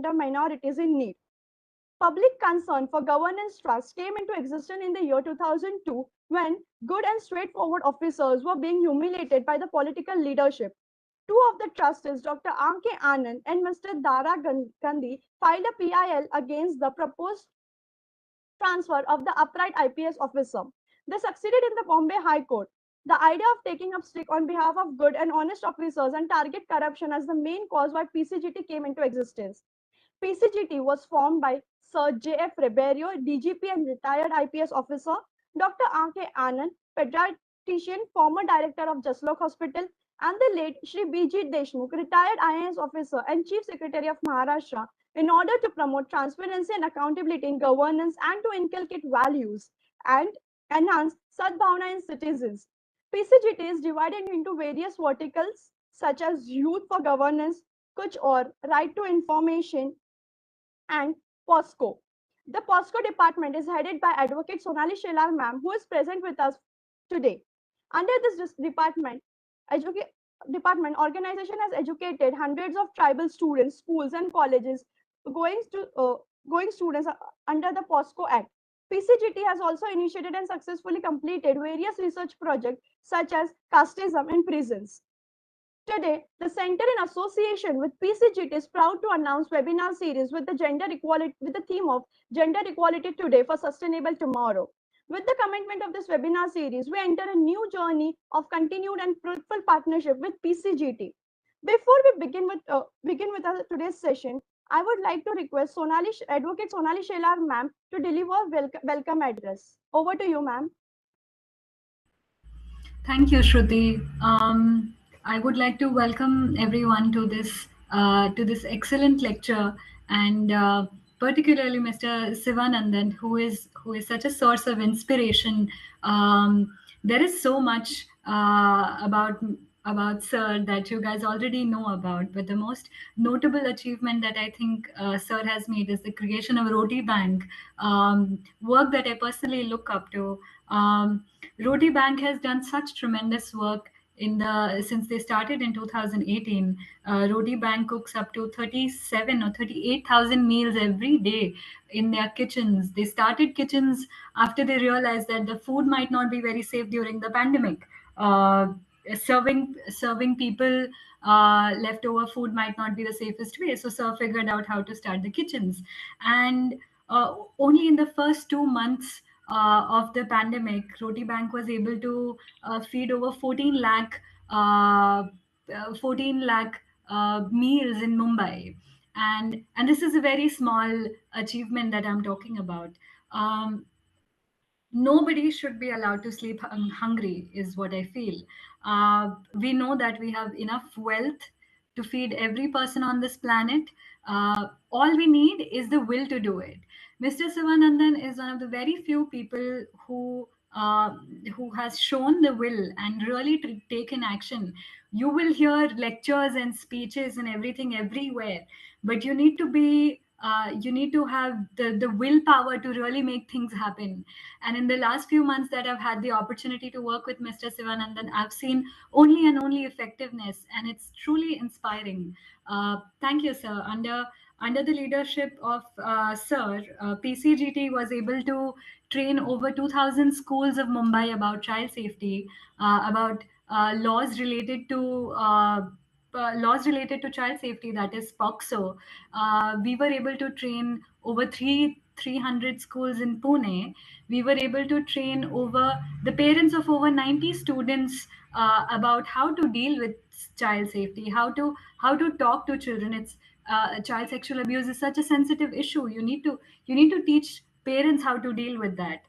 the minorities in need. Public concern for governance trust came into existence in the year 2002 when good and straightforward officers were being humiliated by the political leadership. Two of the trustees, Dr. R.K. Anand and Mr. Dara Gandhi, filed a PIL against the proposed transfer of the upright IPS officer. They succeeded in the Bombay High Court. The idea of taking up stick on behalf of good and honest officers and target corruption as the main cause why PCGT came into existence. PCGT was formed by Sir J.F. Ribeiro, DGP and retired IPS officer, Dr. R.K. Anand, pediatrician, former director of Jaslok Hospital, and the late Shri B.G. Deshmukh, retired IAS officer and Chief Secretary of Maharashtra, in order to promote transparency and accountability in governance and to inculcate values and enhance Sadbhavana in citizens. PCGT is divided into various verticals such as Youth for Governance, Kuch or Right to Information, and POSCO. The POSCO department is headed by Advocate Sonali Shelar ma'am, who is present with us today. Under this department, organization has educated hundreds of tribal students, schools, and colleges going to going students under the POSCO Act. PCGT has also initiated and successfully completed various research projects such as casteism in prisons. Today, the Center in association with PCGT is proud to announce webinar series with the theme of Gender Equality Today for Sustainable Tomorrow. With the commitment of this webinar series, we enter a new journey of continued and fruitful partnership with PCGT. Before we begin with today's session, I would like to request Advocate Sonali Shelar ma'am to deliver welcome address. Over to you, ma'am. Thank you, Shruti. I would like to welcome everyone to this excellent lecture, and particularly Mr. Sivanandan, who is such a source of inspiration. There is so much about Sir that you guys already know about, but the most notable achievement that I think Sir has made is the creation of Roti Bank, work that I personally look up to. Roti Bank has done such tremendous work since they started in 2018. Roti Bank cooks up to 37 or 38,000 meals every day in their kitchens. They started kitchens after they realized that the food might not be very safe during the pandemic. Serving people leftover food might not be the safest way. So Sir figured out how to start the kitchens, and only in the first 2 months of the pandemic, Roti Bank was able to feed over 14 lakh meals in Mumbai, and this is a very small achievement that I'm talking about. Nobody should be allowed to sleep hungry, is what I feel. We know that we have enough wealth to feed every person on this planet. All we need is the will to do it. Mr. Sivanandan is one of the very few people who has shown the will and really taken action. You will hear lectures and speeches and everything everywhere, but you need to have the willpower to really make things happen. And in the last few months that I've had the opportunity to work with Mr. Sivanandan, I've seen only and only effectiveness, and it's truly inspiring. Thank you, sir. Under the leadership of Sir, PCGT was able to train over 2,000 schools of Mumbai about child safety, about laws related to child safety, that is POXO. We were able to train over 300 schools in Pune. We were able to train over the parents of over 90 students about how to deal with child safety, how to talk to children. It's child sexual abuse is such a sensitive issue. You need to teach parents how to deal with that.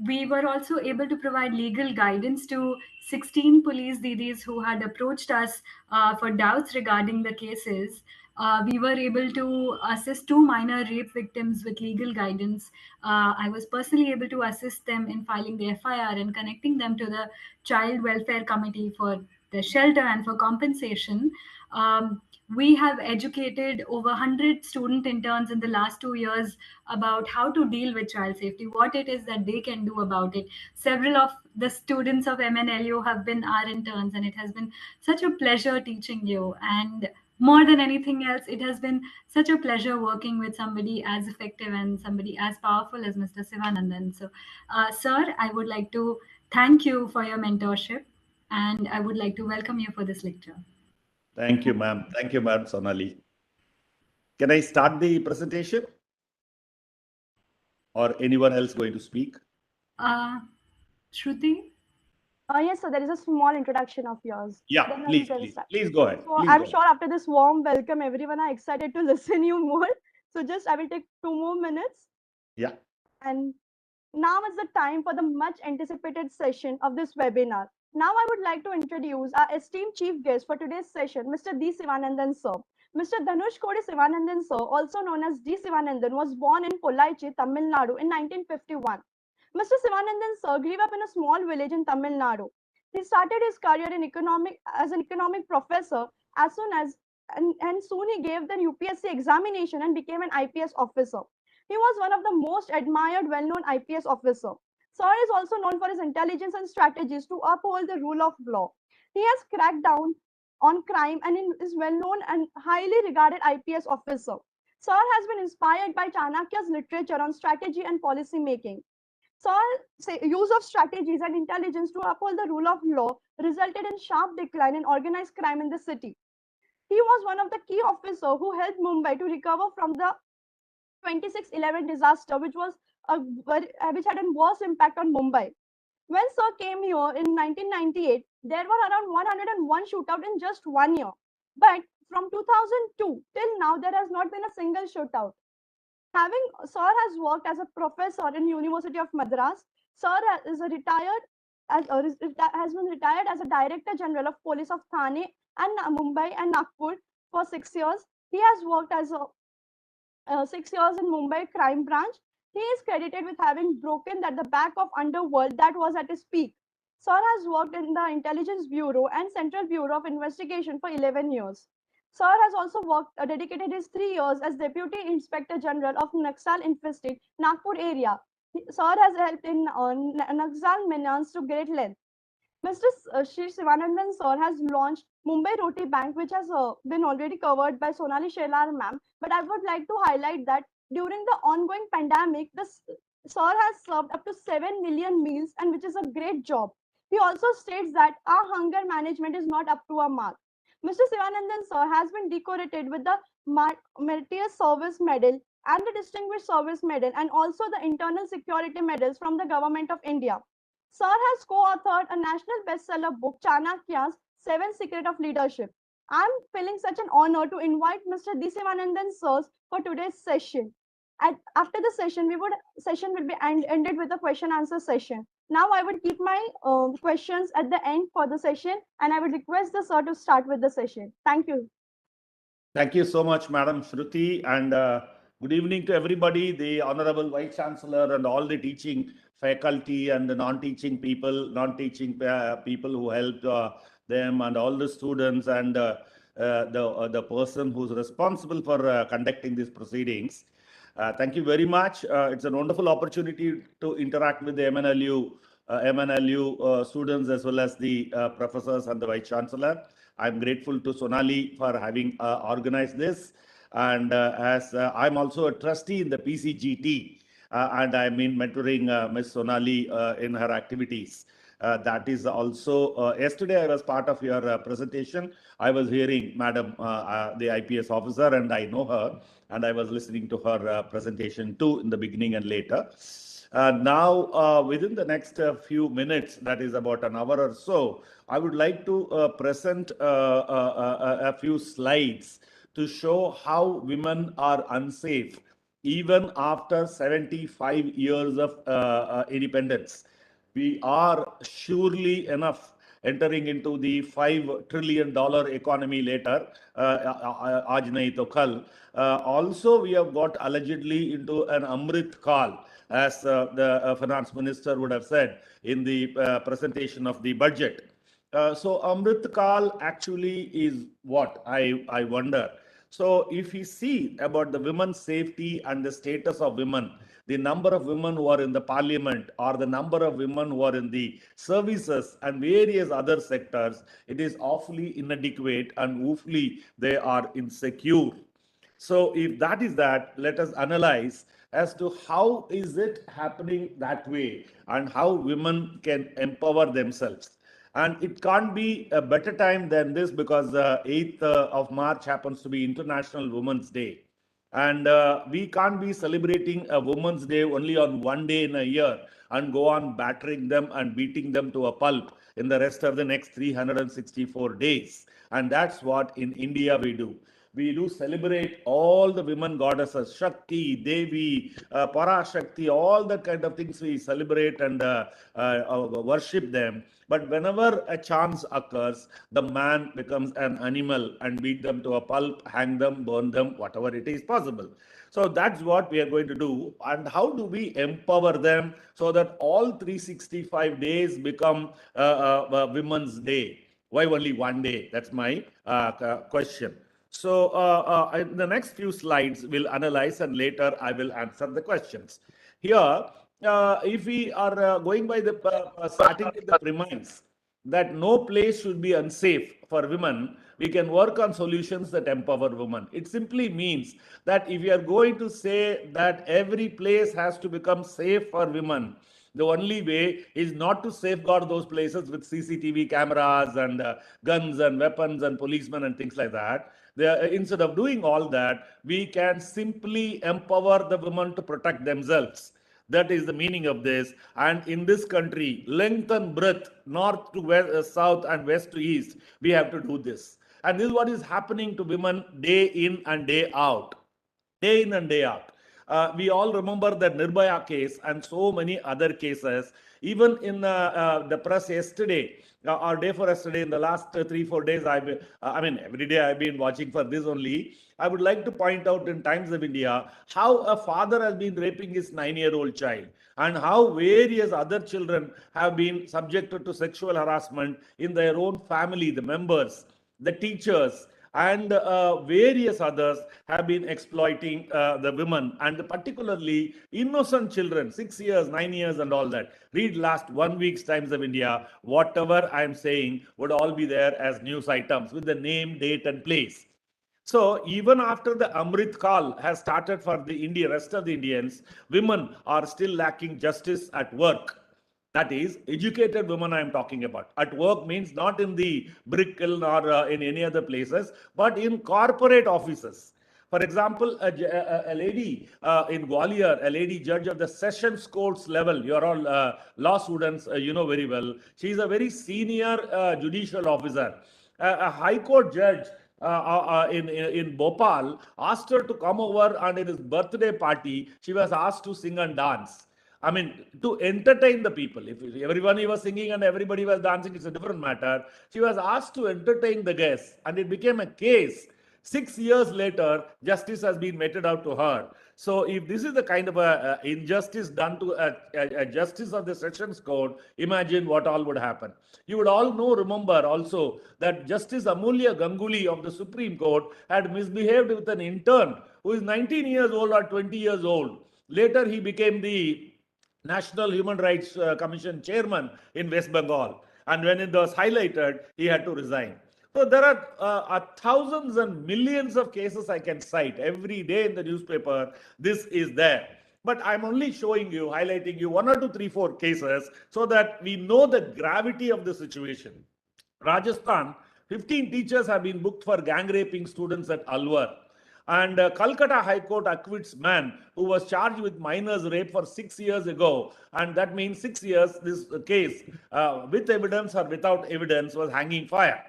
We were also able to provide legal guidance to 16 police didis who had approached us for doubts regarding the cases. We were able to assist 2 minor rape victims with legal guidance. I was personally able to assist them in filing the FIR and connecting them to the Child Welfare Committee for the shelter and for compensation. We have educated over 100 student interns in the last 2 years about how to deal with child safety, what it is that they can do about it. Several of the students of MNLU have been our interns, and it has been such a pleasure teaching you. And more than anything else, it has been such a pleasure working with somebody as effective and somebody as powerful as Mr. Sivanandan. So, sir, I would like to thank you for your mentorship, and I would like to welcome you for this lecture. Thank you, ma'am. Thank you, ma'am Sonali. Can I start the presentation? Or anyone else going to speak? Shruti? Yes, so there is a small introduction of yours. Yeah, Then please go ahead. So I'm sure after this warm welcome, everyone are excited to listen you more. So just I will take 2 more minutes. Yeah. And now is the time for the much anticipated session of this webinar. Now I would like to introduce our esteemed chief guest for today's session, Mr. D. Sivanandan sir. Mr. Dhanush Kodi Sivanandan sir, also known as D. Sivanandan, was born in Pollaichi, Tamil Nadu in 1951. Mr. Sivanandan sir grew up in a small village in Tamil Nadu. He started his career in as an economic professor as soon as and soon he gave the UPSC examination and became an IPS officer. He was one of the most admired, well-known IPS officer. Sir is also known for his intelligence and strategies to uphold the rule of law. He has cracked down on crime and is well-known and highly regarded IPS officer. Sir has been inspired by Chanakya's literature on strategy and policy making. Sir's use of strategies and intelligence to uphold the rule of law resulted in sharp decline in organized crime in the city. He was one of the key officers who helped Mumbai to recover from the 26/11 disaster, which had a worse impact on Mumbai. When Sir came here in 1998, there were around 101 shootouts in just 1 year. But from 2002 till now, there has not been a single shootout. Having Sir has worked as a professor in University of Madras. Sir is a retired has been retired as a Director General of Police of Thane and Mumbai and Nagpur for 6 years. He has worked as a 6 years in Mumbai crime branch. He is credited with having broken at the back of underworld that was at its peak. Sir has worked in the Intelligence Bureau and Central Bureau of Investigation for 11 years. Sir has also dedicated his 3 years as Deputy Inspector General of Naxal infested Nagpur area. Sir has helped in Naxal menace to great length. Mr. Shri Sivanandan sir has launched Mumbai Roti Bank, which has been already covered by Sonali Shelar ma'am. But I would like to highlight that during the ongoing pandemic, sir has served up to 7 million meals, and which is a great job. He also states that our hunger management is not up to our mark. Mr. Sivanandan sir has been decorated with the Meritorious Service Medal and the Distinguished Service Medal, and also the Internal Security Medals from the Government of India. Sir has co-authored a national bestseller book, Chanakya's Seven Secrets of Leadership. I'm feeling such an honor to invite Mr. D. Sivanandan sir for today's session. After the session will be ended with a question answer session. Now I would keep my questions at the end for the session, and I would request the sir to start with the session. Thank you. Thank you so much, Madam Shruti, and good evening to everybody, the Honorable Vice Chancellor and all the teaching faculty and the non-teaching people who helped them, and all the students, and the person who's responsible for conducting these proceedings. Thank you very much. It's a wonderful opportunity to interact with the MNLU students as well as the professors and the Vice Chancellor. I'm grateful to Sonali for having organized this. And as I'm also a trustee in the PCGT, and I'm in mentoring Ms. Sonali in her activities. That is also, yesterday I was part of your presentation. I was hearing Madam, the IPS officer, and I know her, and I was listening to her presentation too in the beginning and later. Now, within the next few minutes, that is about an hour or so, I would like to present a few slides to show how women are unsafe even after 75 years of independence. We are surely enough entering into the $5 trillion economy later, aaj nahi to kal. Also, we have got allegedly into an Amrit Kal, as the finance minister would have said in the presentation of the budget. So Amrit Kal actually is what? I wonder. So if we see about the women's safety and the status of women, the number of women who are in the parliament or the number of women who are in the services and various other sectors, it is awfully inadequate and awfully they are insecure. So if that is that, let us analyze as to how is it happening that way and how women can empower themselves. And it can't be a better time than this because the 8th of March happens to be International Women's Day. And we can't be celebrating a Women's Day only on one day in a year and go on battering them and beating them to a pulp in the rest of the next 364 days. And that's what in India we do. We do celebrate all the women goddesses, Shakti, Devi, Parashakti, all the kind of things we celebrate and worship them. But whenever a chance occurs, the man becomes an animal and beat them to a pulp, hang them, burn them, whatever it is possible. So that's what we are going to do. And how do we empower them so that all 365 days become Women's Day? Why only one day? That's my question. So in the next few slides, we'll analyze and later I will answer the questions. Here, if we are going by the starting with the premise that no place should be unsafe for women, we can work on solutions that empower women. It simply means that if we are going to say that every place has to become safe for women, the only way is not to safeguard those places with CCTV cameras and guns and weapons and policemen and things like that. Instead of doing all that, we can simply empower the women to protect themselves. That is the meaning of this. And in this country, length and breadth, north to west, south and west to east, we have to do this. And this is what is happening to women day in and day out. Day in and day out. We all remember the Nirbhaya case and so many other cases. Even in the press yesterday, or day for yesterday, in the last 3-4 days, every day I've been watching for this only. I would like to point out in Times of India how a father has been raping his 9-year-old child and how various other children have been subjected to sexual harassment in their own family, the members, the teachers, and various others have been exploiting the women and particularly innocent children, 6 years, 9 years and all that. Read last 1 week's Times of India. Whatever I am saying would all be there as news items with the name, date and place. So even after the Amrit Kal has started for the rest of the Indians, women are still lacking justice at work. That is, educated women I am talking about. At work means not in the brick kiln or in any other places, but in corporate offices. For example, a lady in Gwalior, a lady judge of the Sessions Courts level, you're all law students, you know very well. She is a very senior judicial officer. A High Court judge in Bhopal asked her to come over, and in his birthday party, she was asked to sing and dance. I mean, to entertain the people. If everyone was singing and everybody was dancing, it's a different matter. She was asked to entertain the guests, and it became a case. 6 years later, justice has been meted out to her. So, if this is the kind of injustice done to a justice of the Sessions Court, imagine what all would happen. You would all remember also that Justice Amulya Ganguly of the Supreme Court had misbehaved with an intern who is 19 years old or 20 years old. Later, he became the National Human Rights Commission chairman in West Bengal. And when it was highlighted, he had to resign. So there are thousands and millions of cases I can cite every day in the newspaper. This is there. But I'm only showing you, highlighting you 1 or 2, 3, 4 cases so that we know the gravity of the situation. Rajasthan, 15 teachers have been booked for gang raping students at Alwar. And Calcutta High Court acquits man who was charged with minors rape for 6 years ago. And that means 6 years this case, with evidence or without evidence, was hanging fire.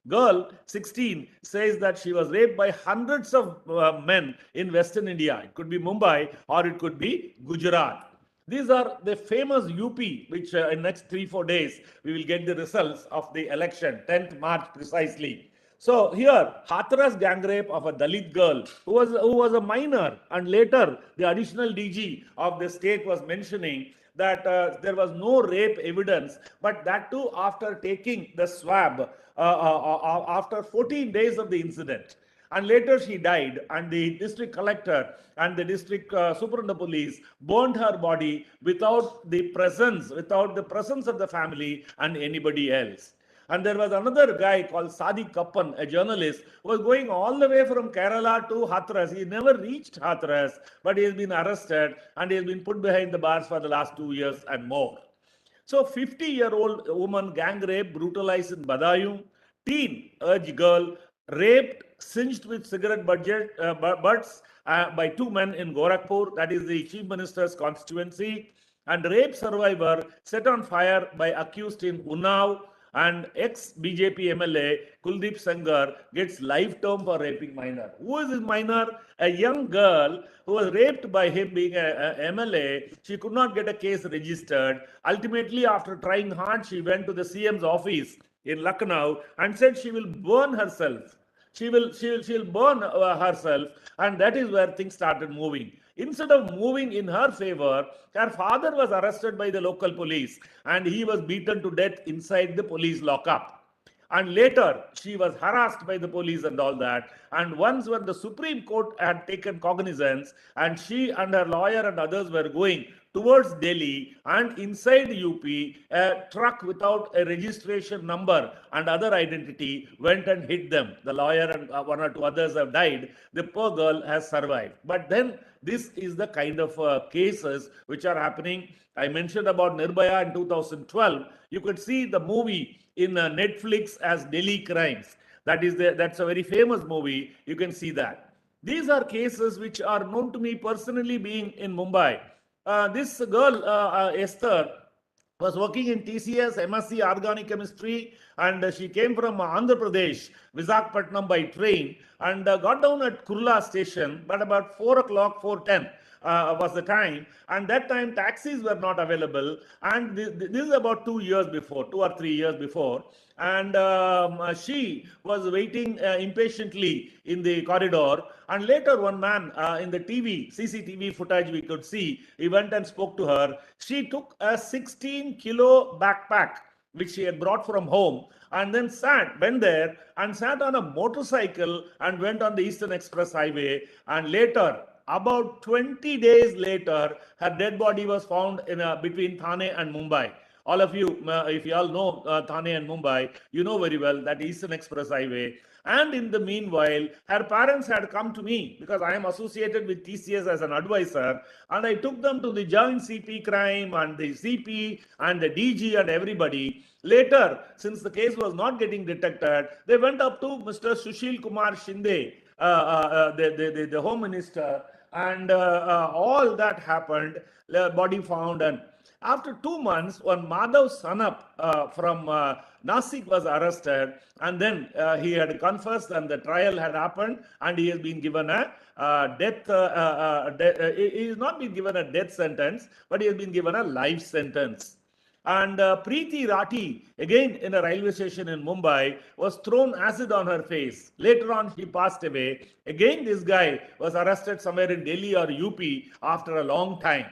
Girl, 16, says that she was raped by hundreds of men in Western India. It could be Mumbai or it could be Gujarat. These are the famous UP, which in next 3-4 days, we will get the results of the election, 10th March precisely. So here, Hathras gang rape of a Dalit girl who was a minor, and later the additional DG of the state was mentioning that there was no rape evidence, but that too after taking the swab after 14 days of the incident. and later she died, and the district collector and the district superintendent of police burned her body without the presence of the family and anybody else. And there was another guy called Sadiq Kappan, a journalist, who was going all the way from Kerala to Hathras. He never reached Hathras, but he has been arrested and he has been put behind the bars for the last 2 years and more. So 50-year-old woman gang rape brutalized in Badayun, teen urge girl raped, singed with cigarette butts by two men in Gorakhpur, that is the chief minister's constituency, and rape survivor set on fire by accused in Unnao, and ex-BJP MLA Kuldeep Sengar gets life term for raping minor. Who is this minor? A young girl who was raped by him being a MLA. She could not get a case registered. Ultimately, after trying hard, she went to the CM's office in Lucknow and said she will burn herself. She'll burn herself, and that is where things started moving. Instead of moving in her favor, her father was arrested by the local police and he was beaten to death inside the police lockup. And later, she was harassed by the police and all that. And once when the Supreme Court had taken cognizance and she and her lawyer and others were going towards Delhi, and inside UP, a truck without a registration number and other identity went and hit them. The lawyer and one or two others have died. The poor girl has survived. But then this is the kind of cases which are happening. I mentioned about Nirbhaya in 2012. You could see the movie in Netflix as Delhi Crimes. That's a very famous movie. You can see that. These are cases which are known to me personally, being in Mumbai. This girl, Esther, was working in TCS MSc Organic Chemistry, and she came from Andhra Pradesh, Visakhapatnam by train, and got down at Kurla station, but about 4 o'clock, 4:10 was the time, and that time taxis were not available, and this is about 2 years before, 2 or 3 years before, and she was waiting impatiently in the corridor, and later one man in the CCTV footage we could see, he went and spoke to her. She took a 16-kilo backpack which she had brought from home, and then went there and sat on a motorcycle and went on the Eastern Express Highway, and later, about 20 days later, her dead body was found in between Thane and Mumbai. All of you, if you all know Thane and Mumbai, you know very well that Eastern Express Highway. And in the meanwhile, her parents had come to me because I am associated with TCS as an advisor, and I took them to the joint CP crime and the CP and the DG and everybody. Later, since the case was not getting detected, they went up to Mr. Sushil Kumar Shinde, the Home Minister, and all that happened, body found, and after 2 months, one Madhav Sanap from Nasik was arrested, and then he had confessed, and the trial had happened, and he has been given a death. He has not been given a death sentence, but he has been given a life sentence. And Preeti Rati, again in a railway station in Mumbai, was thrown acid on her face. Later on, she passed away. Again, this guy was arrested somewhere in Delhi or UP after a long time.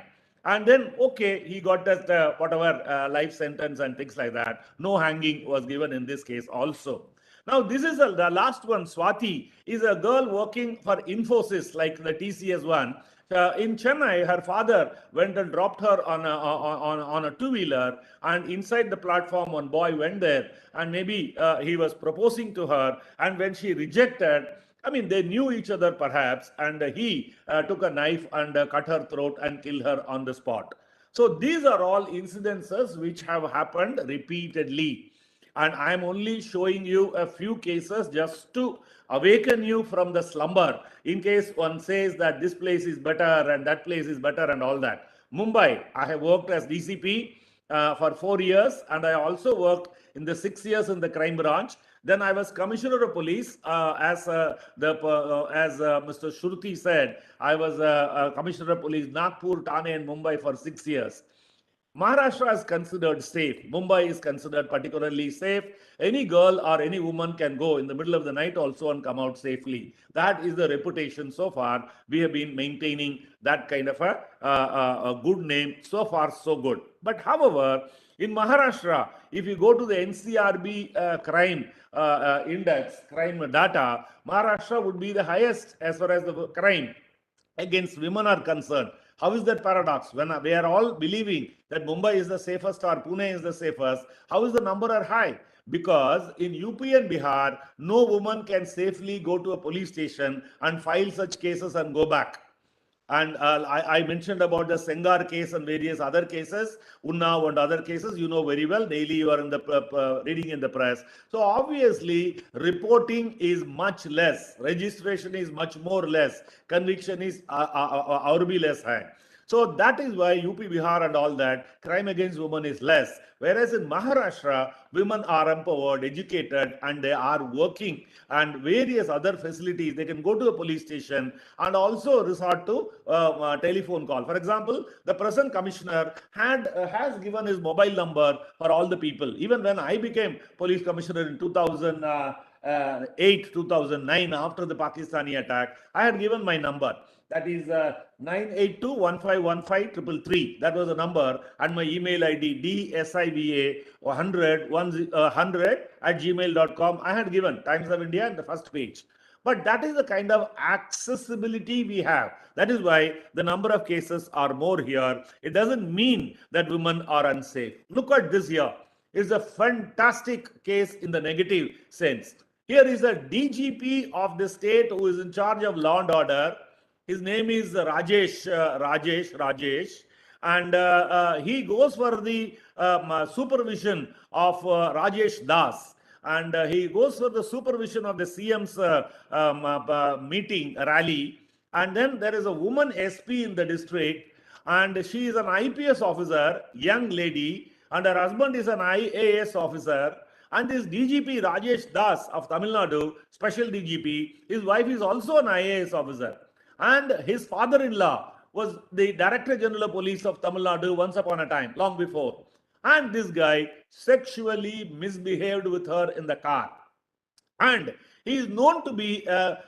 And then, okay, he got that whatever life sentence and things like that. No hanging was given in this case also. Now, this is the last one. Swati is a girl working for Infosys, like the TCS one. In Chennai, her father went and dropped her on a two-wheeler, and inside the platform, one boy went there, and maybe he was proposing to her, and when she rejected, I mean, they knew each other perhaps, and he took a knife and cut her throat and killed her on the spot. So these are all incidences which have happened repeatedly. And I am only showing you a few cases just to awaken you from the slumber, in case one says that this place is better and that place is better and all that. Mumbai, I have worked as DCP for 4 years, and I also worked in the 6 years in the crime branch. Then I was Commissioner of Police, as Mr. Shruti said, I was Commissioner of Police Nagpur, Thane and Mumbai for 6 years. Maharashtra is considered safe. Mumbai is considered particularly safe. Any girl or any woman can go in the middle of the night also and come out safely. That is the reputation so far. We have been maintaining that kind of a good name. So far, so good. But however, in Maharashtra, if you go to the NCRB crime index, crime data, Maharashtra would be the highest as far as the crime against women are concerned. How is that paradox? When we are all believing that Mumbai is the safest or Pune is the safest, how is the number are high? Because in UP and Bihar, no woman can safely go to a police station and file such cases and go back. And I mentioned about the Sengar case and various other cases, Unnao and other cases, you know very well. Daily you are in the reading in the press. So obviously, reporting is much less, registration is much more less, conviction is or be less high. So that is why UP, Bihar and all that, crime against women is less. Whereas in Maharashtra, women are empowered, educated, and they are working and various other facilities. They can go to a police station and also resort to telephone call. For example, the present commissioner has given his mobile number for all the people. Even when I became police commissioner in 2008, 2009, after the Pakistani attack, I had given my number. That is 982-1515-333. That was the number, and my email ID @gmail.com. I had given Times of India in the first page. But that is the kind of accessibility we have. That is why the number of cases are more here. It doesn't mean that women are unsafe. Look at this here. It's a fantastic case in the negative sense. Here is a DGP of the state who is in charge of law and order. His name is Rajesh, and he goes for the supervision of Rajesh Das, and he goes for the supervision of the CM's meeting, rally, and then there is a woman SP in the district, and she is an IPS officer, young lady, and her husband is an IAS officer. And this DGP Rajesh Das of Tamil Nadu, special DGP, his wife is also an IAS officer. And his father-in-law was the Director General of Police of Tamil Nadu once upon a time, long before. And this guy sexually misbehaved with her in the car. And he is known to be a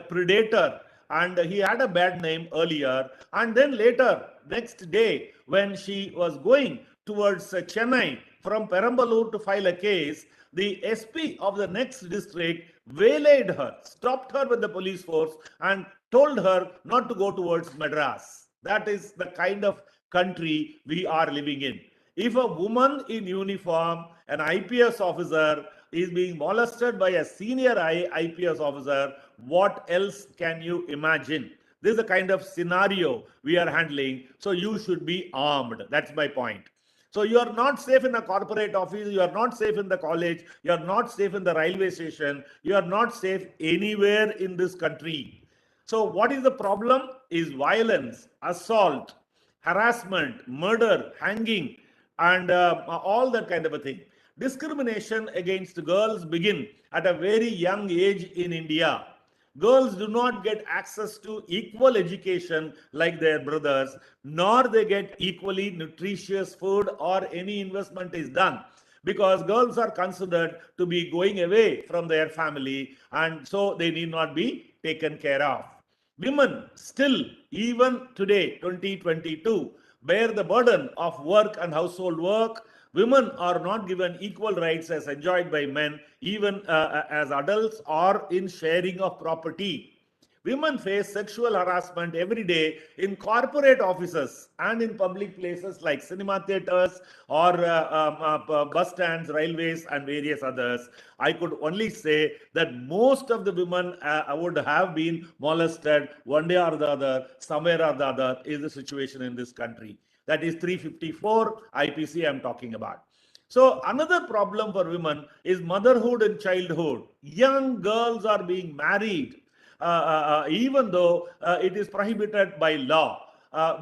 predator, and he had a bad name earlier. And then later, next day, when she was going towards Chennai from Perambalur to file a case, the SP of the next district waylaid her, stopped her with the police force, and told her not to go towards Madras. That is the kind of country we are living in. If a woman in uniform, an IPS officer, is being molested by a senior IPS officer, what else can you imagine? This is the kind of scenario we are handling. So you should be armed. That's my point. So you are not safe in a corporate office, you are not safe in the college, you are not safe in the railway station, you are not safe anywhere in this country. So what is the problem? Is violence, assault, harassment, murder, hanging, and all that kind of a thing. Discrimination against girls begin at a very young age in India. Girls do not get access to equal education like their brothers, nor they get equally nutritious food or any investment is done, because girls are considered to be going away from their family, and so they need not be taken care of. Women still, even today, 2022, bear the burden of work and household work. Women are not given equal rights as enjoyed by men, even as adults or in sharing of property. Women face sexual harassment every day in corporate offices and in public places like cinema theaters or bus stands, railways, and various others. I could only say that most of the women would have been molested one day or the other, somewhere or the other, is the situation in this country. That is 354 IPC I'm talking about. So another problem for women is motherhood and childhood. Young girls are being married even though it is prohibited by law.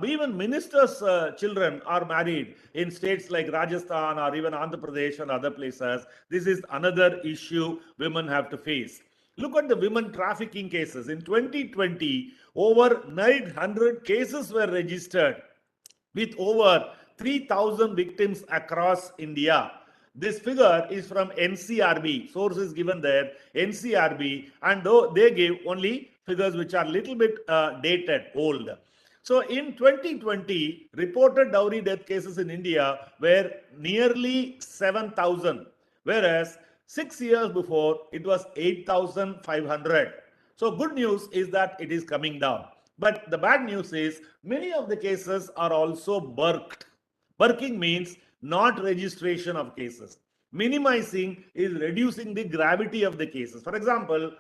Even ministers' children are married in states like Rajasthan or even Andhra Pradesh and other places. This is another issue women have to face. Look at the women trafficking cases. In 2020, over 900 cases were registered with over 3,000 victims across India. This figure is from NCRB. Source is given there, NCRB, and though they gave only figures which are little bit dated, old. So in 2020, reported dowry death cases in India were nearly 7,000, whereas 6 years before, it was 8,500. So good news is that it is coming down. But the bad news is many of the cases are also burked. Burking means not registration of cases. Minimizing is reducing the gravity of the cases. For example,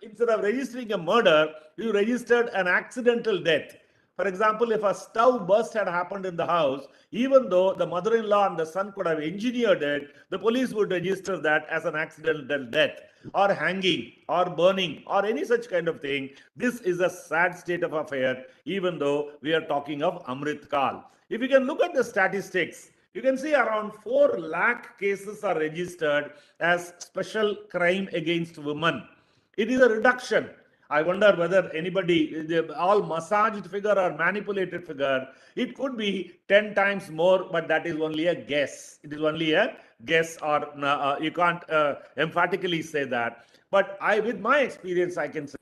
instead of registering a murder, you registered an accidental death. For example, if a stove burst had happened in the house, even though the mother-in-law and the son could have engineered it, the police would register that as an accidental death, or hanging, or burning, or any such kind of thing. This is a sad state of affair, even though we are talking of Amrit Kal. If you can look at the statistics, you can see around 4 lakh cases are registered as special crime against women. It is a reduction. I wonder whether anybody, all massaged figure or manipulated figure, it could be 10 times more, but that is only a guess. It is only a guess, or you can't emphatically say that. But with my experience, I can say.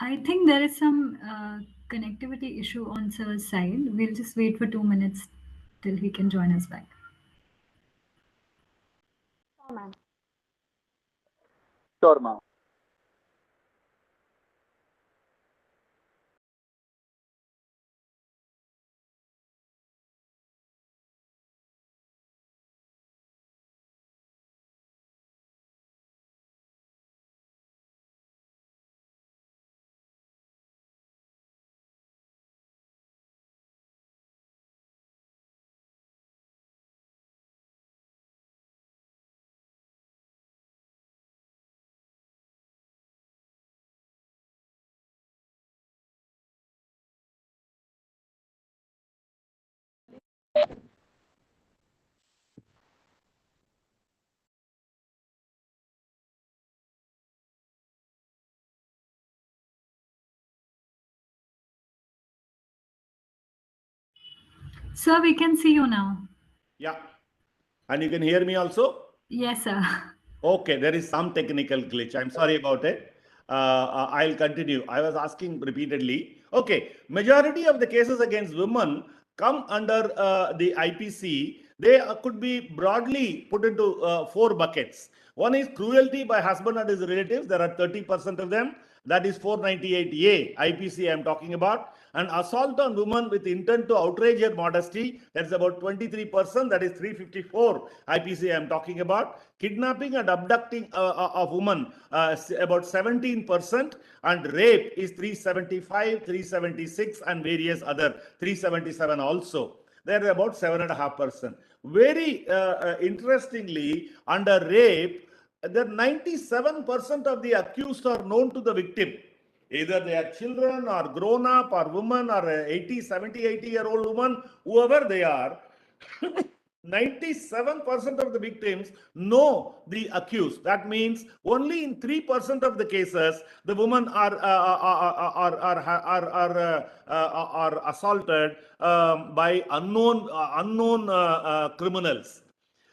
I think there is some connectivity issue on Sir's side. We'll just wait for 2 minutes till he can join us back. Sure, ma'am. Sure, ma'am. Sir, we can see you now. Yeah. And you can hear me also? Yes, sir. Okay, there is some technical glitch. I'm sorry about it. I'll continue. I was asking repeatedly. Okay, majority of the cases against women come under the IPC. They could be broadly put into 4 buckets. One is cruelty by husband and his relatives. There are 30% of them. That is 498A IPC I'm talking about. And assault on women with intent to outrage her modesty, that's about 23%. That is 354 IPC I'm talking about. Kidnapping and abducting of women, about 17%. And rape is 375, 376, and various other 377 also. They're about 7.5%. Very interestingly, under rape, the 97% of the accused are known to the victim. Either they are children or grown up or women or 80, 70, 80-year-old woman, whoever they are. 97% of the victims know the accused. That means only in 3% of the cases the women are assaulted by unknown criminals.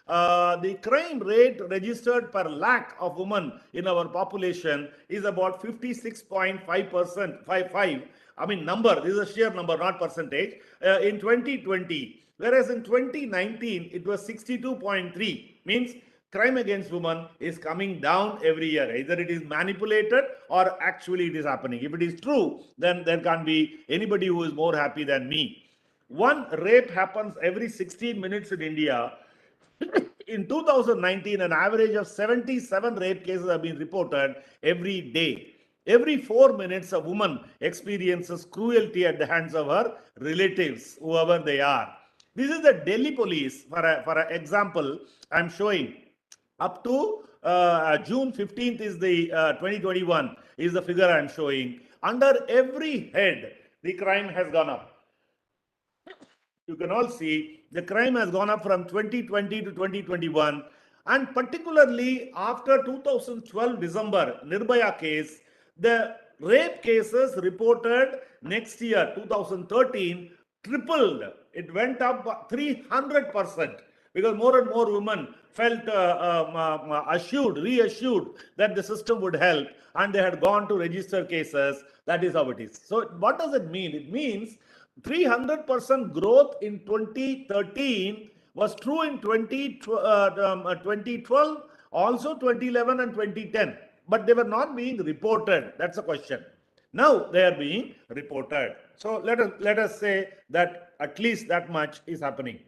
The crime rate registered per lakh of women in our population is about 56.5%, 55. I mean, number, this is a sheer number, not percentage, in 2020. Whereas in 2019, it was 62.3, means crime against women is coming down every year. Either it is manipulated or actually it is happening. If it is true, then there can't be anybody who is more happy than me. One rape happens every 16 minutes in India. In 2019, an average of 77 rape cases have been reported every day. Every 4 minutes, a woman experiences cruelty at the hands of her relatives, whoever they are. This is the Delhi police. For an example, I'm showing up to June 15th is the 2021 is the figure I'm showing. Under every head, the crime has gone up. You can all see the crime has gone up from 2020 to 2021, and particularly after 2012 December Nirbhaya case, the rape cases reported next year 2013 tripled. It went up 300%. because more and more women felt reassured that the system would help, and they had gone to register cases. That is how it is. So what does it mean? It means 300% growth in 2013 was true in 2012, also 2011 and 2010, but they were not being reported. That's the question. Now they are being reported. So let us say that at least that much is happening.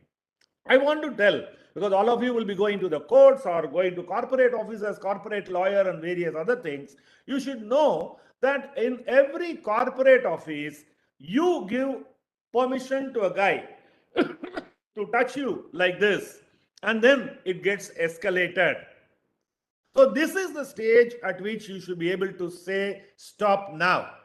I want to tell, because all of you will be going to the courts or going to corporate offices, corporate lawyer and various other things. You should know that in every corporate office, you give permission to a guy to touch you like this, and then it gets escalated. So this is the stage at which you should be able to say stop now.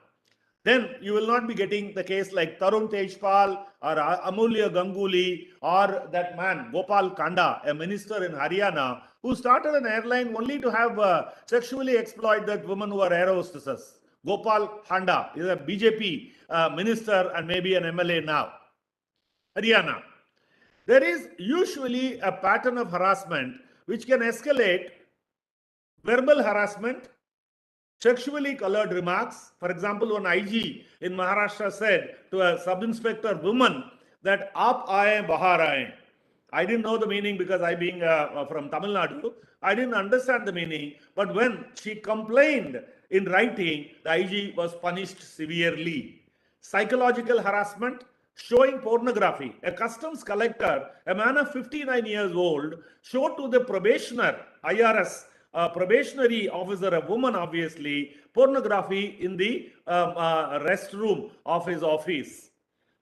Then you will not be getting the case like Tarun Tejpal or Amulya Ganguly or that man Gopal Kanda, a minister in Haryana, who started an airline only to have sexually exploit that women who are air hostesses. Gopal Kanda is a BJP minister and maybe an MLA now. Haryana. There is usually a pattern of harassment which can escalate verbal harassment, sexually colored remarks. For example, one IG in Maharashtra said to a sub-inspector woman that "Aap aaye, bahar aaye." I didn't know the meaning because I being from Tamil Nadu, I didn't understand the meaning. But when she complained in writing, the IG was punished severely. Psychological harassment, showing pornography. A customs collector, a man of 59 years old, showed to the probationer, IRS, probationary officer, a woman obviously, pornography in the restroom of his office.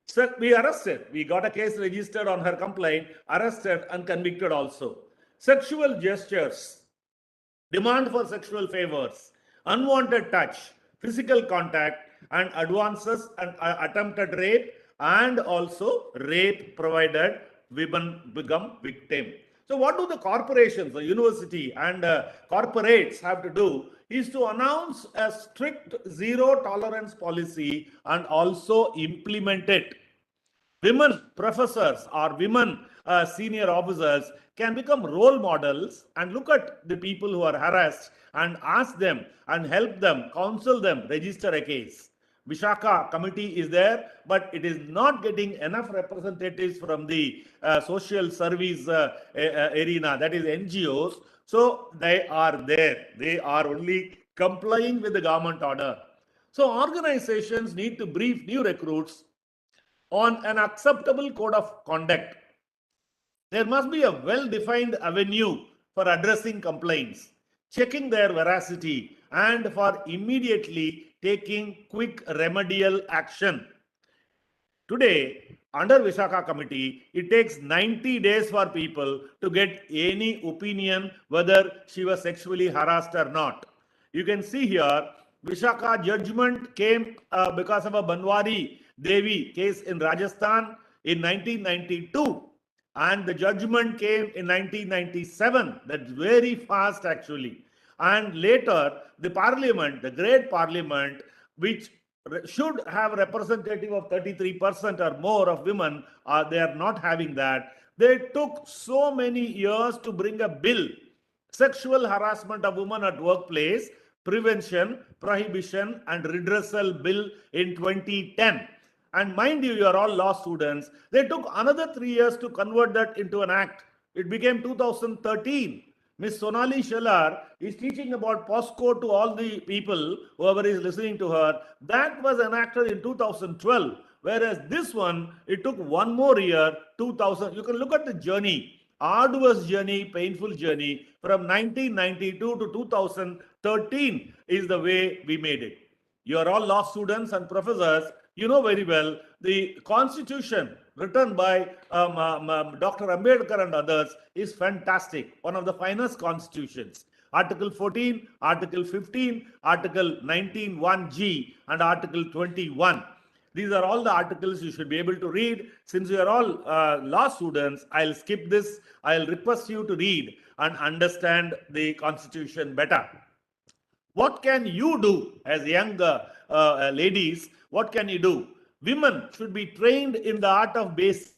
So we arrested. We got a case registered on her complaint, arrested and convicted also. Sexual gestures, demand for sexual favors, unwanted touch, physical contact, and advances and attempted rape, and also rape provided women become victim. So what do the corporations, the university and corporates have to do is to announce a strict zero tolerance policy and also implement it. Women professors or women senior officers can become role models and look at the people who are harassed and ask them and help them, counsel them, register a case. Vishaka committee is there, but it is not getting enough representatives from the social service arena, that is NGOs. So they are there. They are only complying with the government order. So organizations need to brief new recruits on an acceptable code of conduct. There must be a well-defined avenue for addressing complaints, checking their veracity, and for immediately taking quick remedial action. Today, under Vishaka committee, it takes 90 days for people to get any opinion whether she was sexually harassed or not. You can see here, Vishaka judgment came because of a Banwari Devi case in Rajasthan in 1992. And the judgment came in 1997. That's very fast actually. And later, the parliament, the great parliament, which should have representative of 33% or more of women, they are not having that. They took so many years to bring a bill, sexual harassment of women at workplace, prevention, prohibition and redressal bill in 2010. And mind you, you are all law students. They took another 3 years to convert that into an act. It became 2013. Miss Sonali Shelar is teaching about POSCO to all the people, whoever is listening to her. That was enacted in 2012. Whereas this one, it took one more year, 2000. You can look at the journey, arduous journey, painful journey from 1992 to 2013 is the way we made it. You are all law students and professors. You know very well the constitution written by Dr. Ambedkar and others is fantastic. One of the finest constitutions. Article 14, Article 15, Article 19(1)(g) and Article 21. These are all the articles you should be able to read. Since you are all law students, I'll skip this. I'll request you to read and understand the constitution better. What can you do as young ladies? What can you do? Women should be trained in the art of basic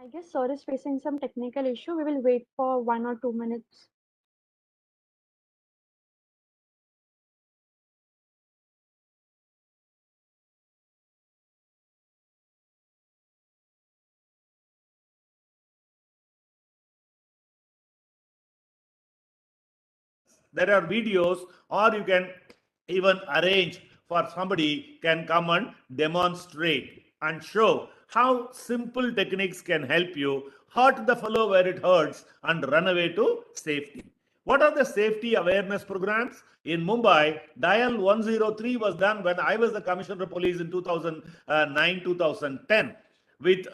I guess sir is facing some technical issue. We will wait for 1 or 2 minutes. There are videos, or you can even arrange for somebody can come and demonstrate and show how simple techniques can help you hurt the fellow where it hurts and run away to safety. What are the safety awareness programs? In Mumbai, Dial 103 was done when I was the Commissioner of Police in 2009 2010 with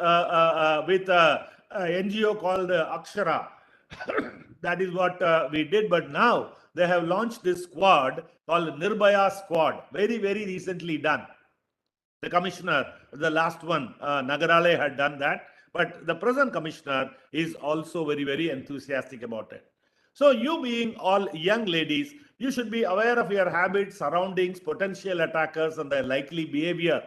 NGO called Akshara. That is what we did. But now they have launched this squad called Nirbhaya Squad, very recently done. The commissioner, the last one, Nagarale, had done that. But the present commissioner is also very enthusiastic about it. So you being all young ladies, you should be aware of your habits, surroundings, potential attackers and their likely behavior.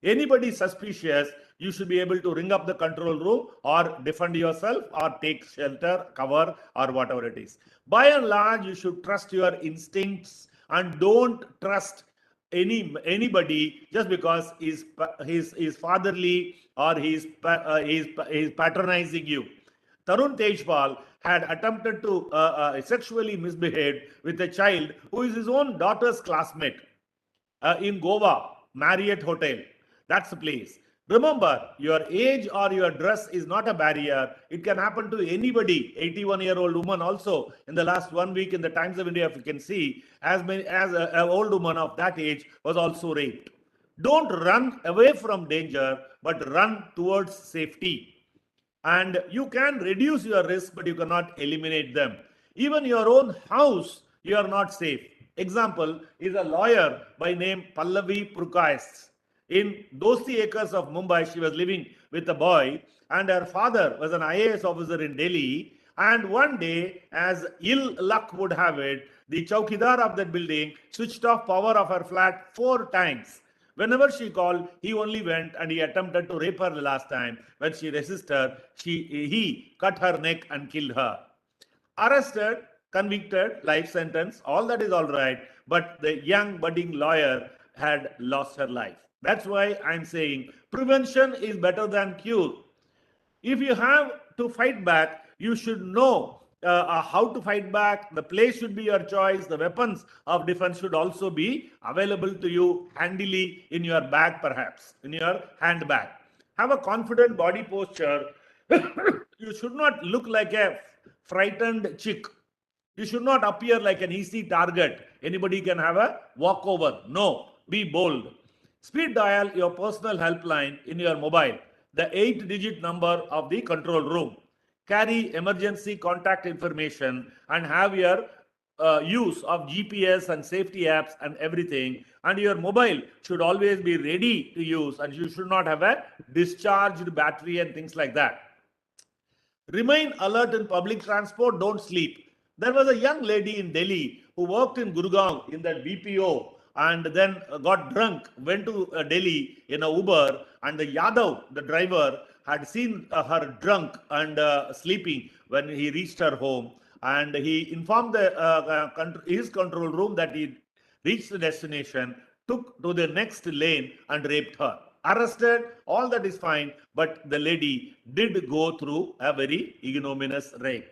Anybody suspicious, you should be able to ring up the control room or defend yourself or take shelter, cover, or whatever it is. By and large, you should trust your instincts and don't trust anybody just because he's fatherly or he's patronizing you. Tarun Tejpal had attempted to sexually misbehave with a child who is his own daughter's classmate in Goa, Marriott Hotel. That's the place. Remember, your age or your dress is not a barrier. It can happen to anybody. 81-year-old woman also in the last 1 week in the Times of India, if you can see, as many as an old woman of that age was also raped. Don't run away from danger, but run towards safety. And you can reduce your risk, but you cannot eliminate them. Even your own house, you are not safe. Example is a lawyer by name Pallavi Prukais. In Dosti acres of Mumbai, she was living with a boy, and her father was an IAS officer in Delhi. And one day, as ill luck would have it, the chowkidar of that building switched off power of her flat 4 times. Whenever she called, he only went and he attempted to rape her the last time. When she resisted, he cut her neck and killed her. Arrested, convicted, life sentence, all that is all right. But the young budding lawyer had lost her life. That's why I'm saying prevention is better than cure. If you have to fight back, you should know how to fight back. The place should be your choice. The weapons of defense should also be available to you handily in your bag, perhaps in your handbag. Have a confident body posture. You should not look like a frightened chick. You should not appear like an easy target. Anybody can have a walkover. No, be bold. Speed dial your personal helpline in your mobile, the 8-digit number of the control room. Carry emergency contact information and have your use of GPS and safety apps and everything. And your mobile should always be ready to use, and you should not have a discharged battery and things like that. Remain alert in public transport, don't sleep. There was a young lady in Delhi who worked in Gurgaon in that BPO and then got drunk, went to Delhi in a Uber, and the Yadav, the driver, had seen her drunk and sleeping when he reached her home. And he informed his control room that he reached the destination, took to the next lane and raped her. Arrested, all that is fine, but the lady did go through a very ignominious rape.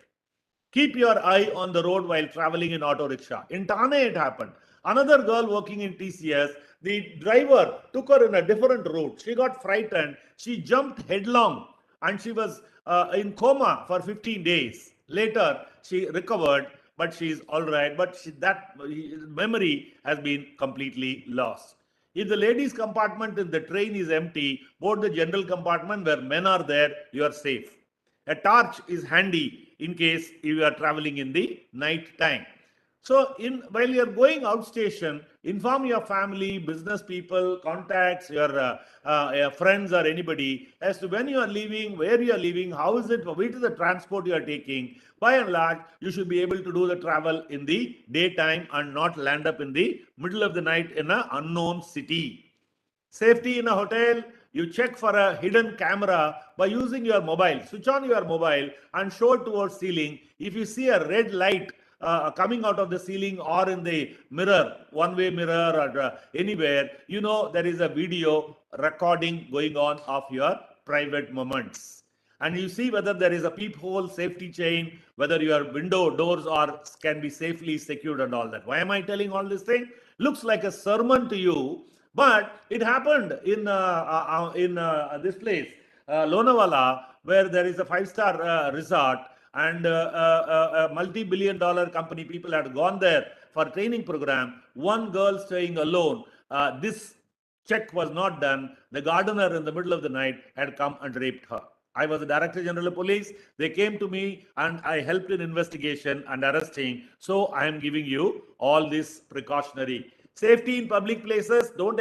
Keep your eye on the road while traveling in auto rickshaw. In Thane, it happened. Another girl working in TCS, the driver took her in a different route. She got frightened. She jumped headlong and she was in coma for 15 days. Later, she recovered, but she is all right. But that memory has been completely lost. If the ladies' compartment in the train is empty, board the general compartment where men are there, you are safe. A torch is handy in case you are traveling in the night time. So, while you are going outstation, inform your family, business people, contacts, your friends or anybody as to when you are leaving, where you are leaving, how is it, which is the transport you are taking. By and large, you should be able to do the travel in the daytime and not land up in the middle of the night in an unknown city. Safety in a hotel, you check for a hidden camera by using your mobile. Switch on your mobile and show it towards ceiling. If you see a red light coming out of the ceiling or in the mirror, one-way mirror or anywhere, you know there is a video recording going on of your private moments. And you see whether there is a peephole, safety chain, whether your window doors are can be safely secured and all that. Why am I telling all this thing? Looks like a sermon to you, but it happened in this place, Lonavala, where there is a five-star resort, and a multi-billion-dollar company. People had gone there for training program. One girl staying alone. This check was not done. The gardener in the middle of the night had come and raped her. I was the Director General of Police. They came to me and I helped in investigation and arresting. So I am giving you all this precautionary. Safety in public places, don't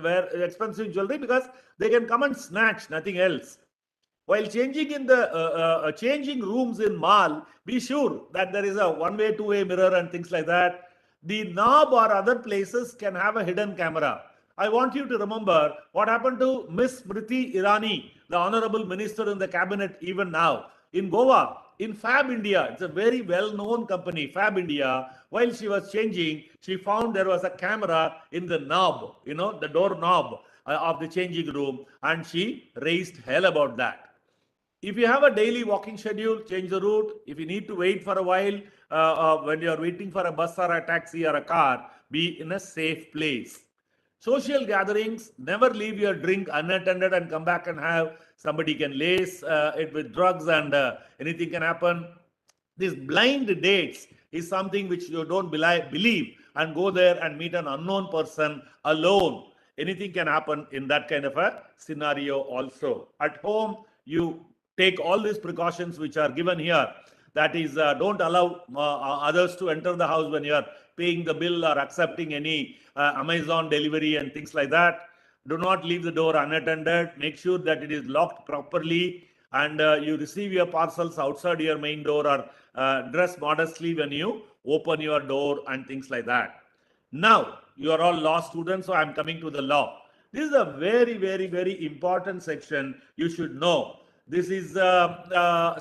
wear expensive jewelry because they can come and snatch, nothing else. While changing in the changing rooms in mall, be sure that there is a one-way, two-way mirror and things like that. The knob or other places can have a hidden camera. I want you to remember what happened to Miss Smriti Irani, the honorable minister in the cabinet even now. In Goa, in Fab India, it's a very well-known company, Fab India. While she was changing, she found there was a camera in the knob, you know, the door knob of the changing room, and she raised hell about that. If you have a daily walking schedule, change the route. If you need to wait for a while, when you are waiting for a bus or a taxi or a car, be in a safe place. Social gatherings, never leave your drink unattended and come back and have. Somebody can lace it with drugs and anything can happen. These blind dates is something which you don't believe and go there and meet an unknown person alone. Anything can happen in that kind of a scenario also. At home, you take all these precautions which are given here. That is, don't allow others to enter the house when you are paying the bill or accepting any Amazon delivery and things like that. Do not leave the door unattended. Make sure that it is locked properly, and you receive your parcels outside your main door, or dress modestly when you open your door and things like that. Now, you are all law students, so I am coming to the law. This is a very, very, very important section you should know. This is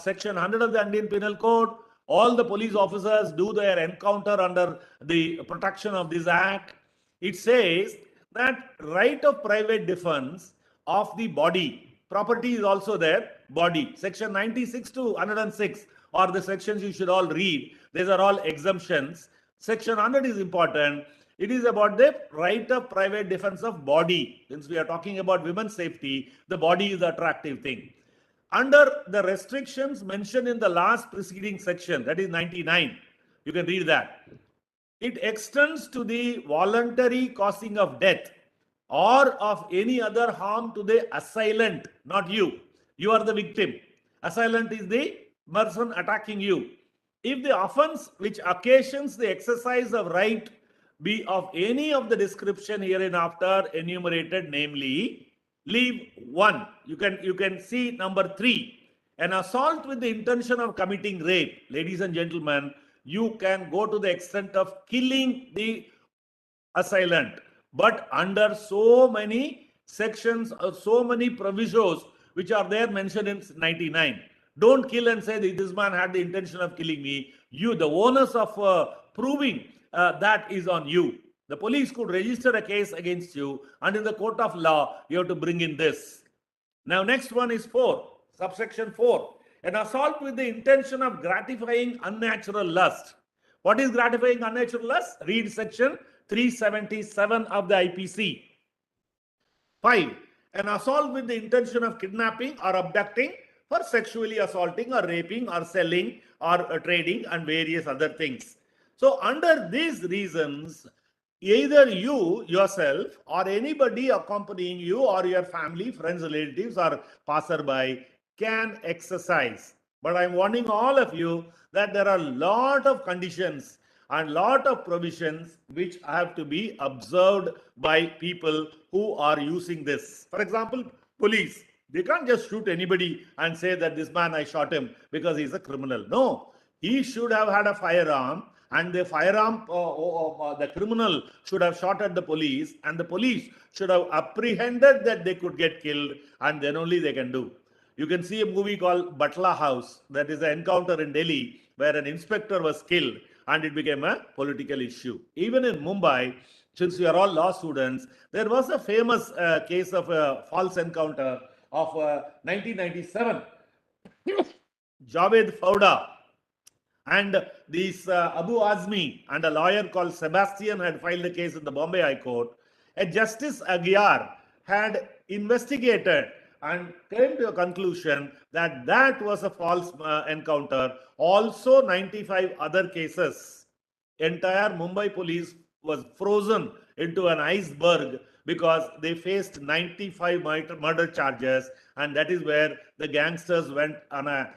section 100 of the Indian Penal Code. All the police officers do their encounter under the protection of this act. It says that right of private defense of the body. Property is also there, body. Section 96 to 106 are the sections you should all read. These are all exemptions. Section 100 is important. It is about the right of private defense of body. Since we are talking about women's safety, the body is the attractive thing. Under the restrictions mentioned in the last preceding section, that is 99, you can read that. It extends to the voluntary causing of death or of any other harm to the assailant, not you. You are the victim. Assailant is the person attacking you. If the offense which occasions the exercise of right be of any of the description hereinafter enumerated, namely, leave one. You can see number 3. An assault with the intention of committing rape. Ladies and gentlemen, you can go to the extent of killing the assailant, but under so many sections or so many provisos which are there mentioned in 99. Don't kill and say this man had the intention of killing me. You, the onus of proving that is on you. The police could register a case against you, and in the court of law, you have to bring in this. Now, next one is 4, subsection 4. An assault with the intention of gratifying unnatural lust. What is gratifying unnatural lust? Read section 377 of the IPC. 5. An assault with the intention of kidnapping or abducting for sexually assaulting or raping or selling or trading and various other things. So, under these reasons, either you yourself or anybody accompanying you or your family, friends, relatives, or passerby can exercise. But I'm warning all of you that there are a lot of conditions and lot of provisions which have to be observed by people who are using this. For example, police. They can't just shoot anybody and say that this man, I shot him because he's a criminal. No, he should have had a firearm and the firearm, the criminal should have shot at the police, and the police should have apprehended that they could get killed, and then only they can do. You can see a movie called Butler House, that is an encounter in Delhi where an inspector was killed and it became a political issue. Even in Mumbai, since we are all law students, there was a famous case of a false encounter of 1997. Javed Fauda and this Abu Azmi and a lawyer called Sebastian had filed a case in the Bombay High Court. A Justice Agyar had investigated and came to a conclusion that that was a false encounter. Also, 95 other cases. Entire Mumbai police was frozen into an iceberg because they faced 95 murder charges, and that is where the gangsters went on a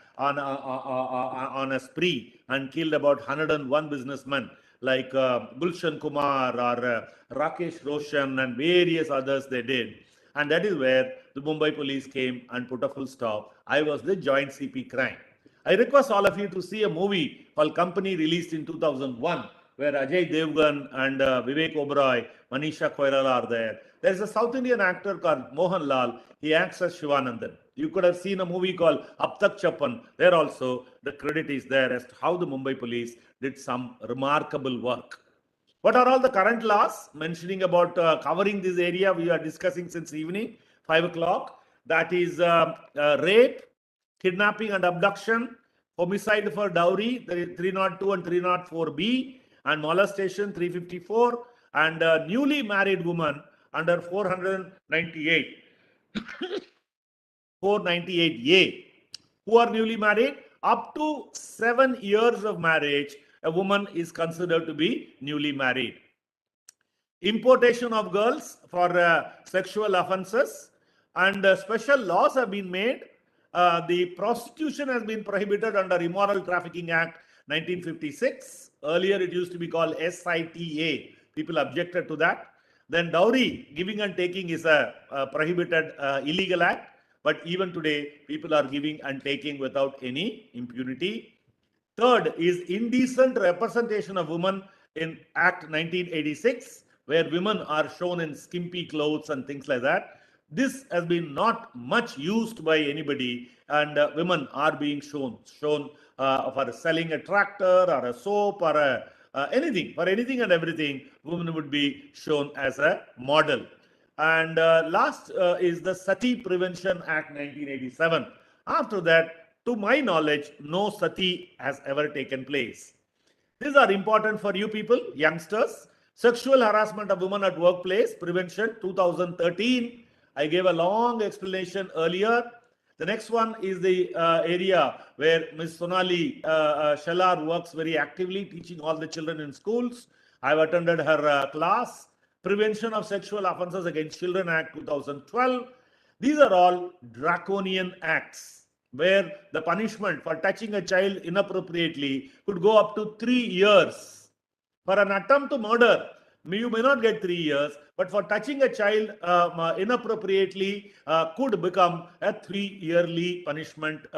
spree and killed about 101 businessmen like Gulshan Kumar or Rakesh Roshan and various others they did. And that is where the Mumbai police came and put a full stop. I was the joint CP crime. I request all of you to see a movie called Company, released in 2001, where Ajay Devgan and Vivek Oberoi, Manisha Koirala are there. There is a South Indian actor called Mohan Lal. He acts as Shivanandan. You could have seen a movie called Ab Tak Chappan. There also, the credit is there as to how the Mumbai police did some remarkable work. What are all the current laws mentioning about covering this area we are discussing since evening, 5 o'clock? That is rape, kidnapping and abduction, homicide for dowry, 302 and 304B, and molestation, 354, and newly married woman under 498, 498A. Who are newly married? Up to 7 years of marriage, a woman is considered to be newly married. Importation of girls for sexual offences, and special laws have been made. The prostitution has been prohibited under Immoral Trafficking Act 1956. Earlier it used to be called SITA. People objected to that. Then dowry, giving and taking, is a prohibited illegal act. But even today, people are giving and taking without any impunity. Third is indecent representation of women in Act 1986, where women are shown in skimpy clothes and things like that. This has been not much used by anybody, and women are being shown for selling a tractor or a soap or anything, for anything and everything, women would be shown as a model. And last is the Sati Prevention Act 1987. After that, to my knowledge, no sati has ever taken place. These are important for you people, youngsters. Sexual harassment of women at workplace prevention, 2013. I gave a long explanation earlier. The next one is the area where Ms. Sonali Shalar works very actively, teaching all the children in schools. I've attended her class. Prevention of Sexual Offences Against Children Act 2012. These are all draconian acts where the punishment for touching a child inappropriately could go up to 3 years. For an attempt to murder, you may not get 3 years, but for touching a child inappropriately could become a 3-yearly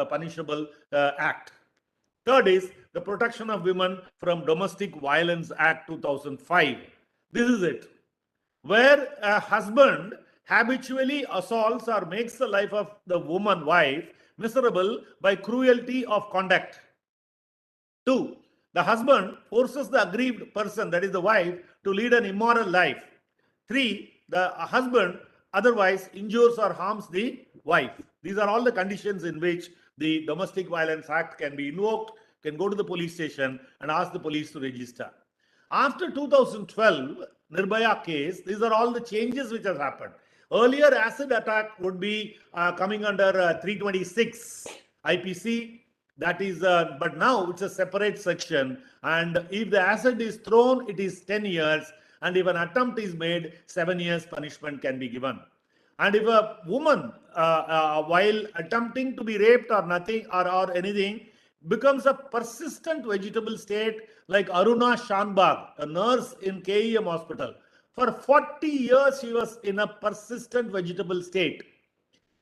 punishable act. Third is the Protection of Women from Domestic Violence Act 2005. This is it, where a husband habitually assaults or makes the life of the woman wife miserable by cruelty of conduct. 2. The husband forces the aggrieved person, that is the wife, to lead an immoral life. 3. The husband otherwise injures or harms the wife. These are all the conditions in which the Domestic Violence Act can be invoked, can go to the police station and ask the police to register. After 2012, Nirbhaya case, these are all the changes which have happened. Earlier, acid attack would be coming under 326 IPC. That is, but now it's a separate section. And if the acid is thrown, it is 10 years. And if an attempt is made, 7 years punishment can be given. And if a woman, while attempting to be raped or nothing or anything, becomes a persistent vegetable state, like Aruna Shanbag, a nurse in KEM hospital. For 40 years, she was in a persistent vegetable state.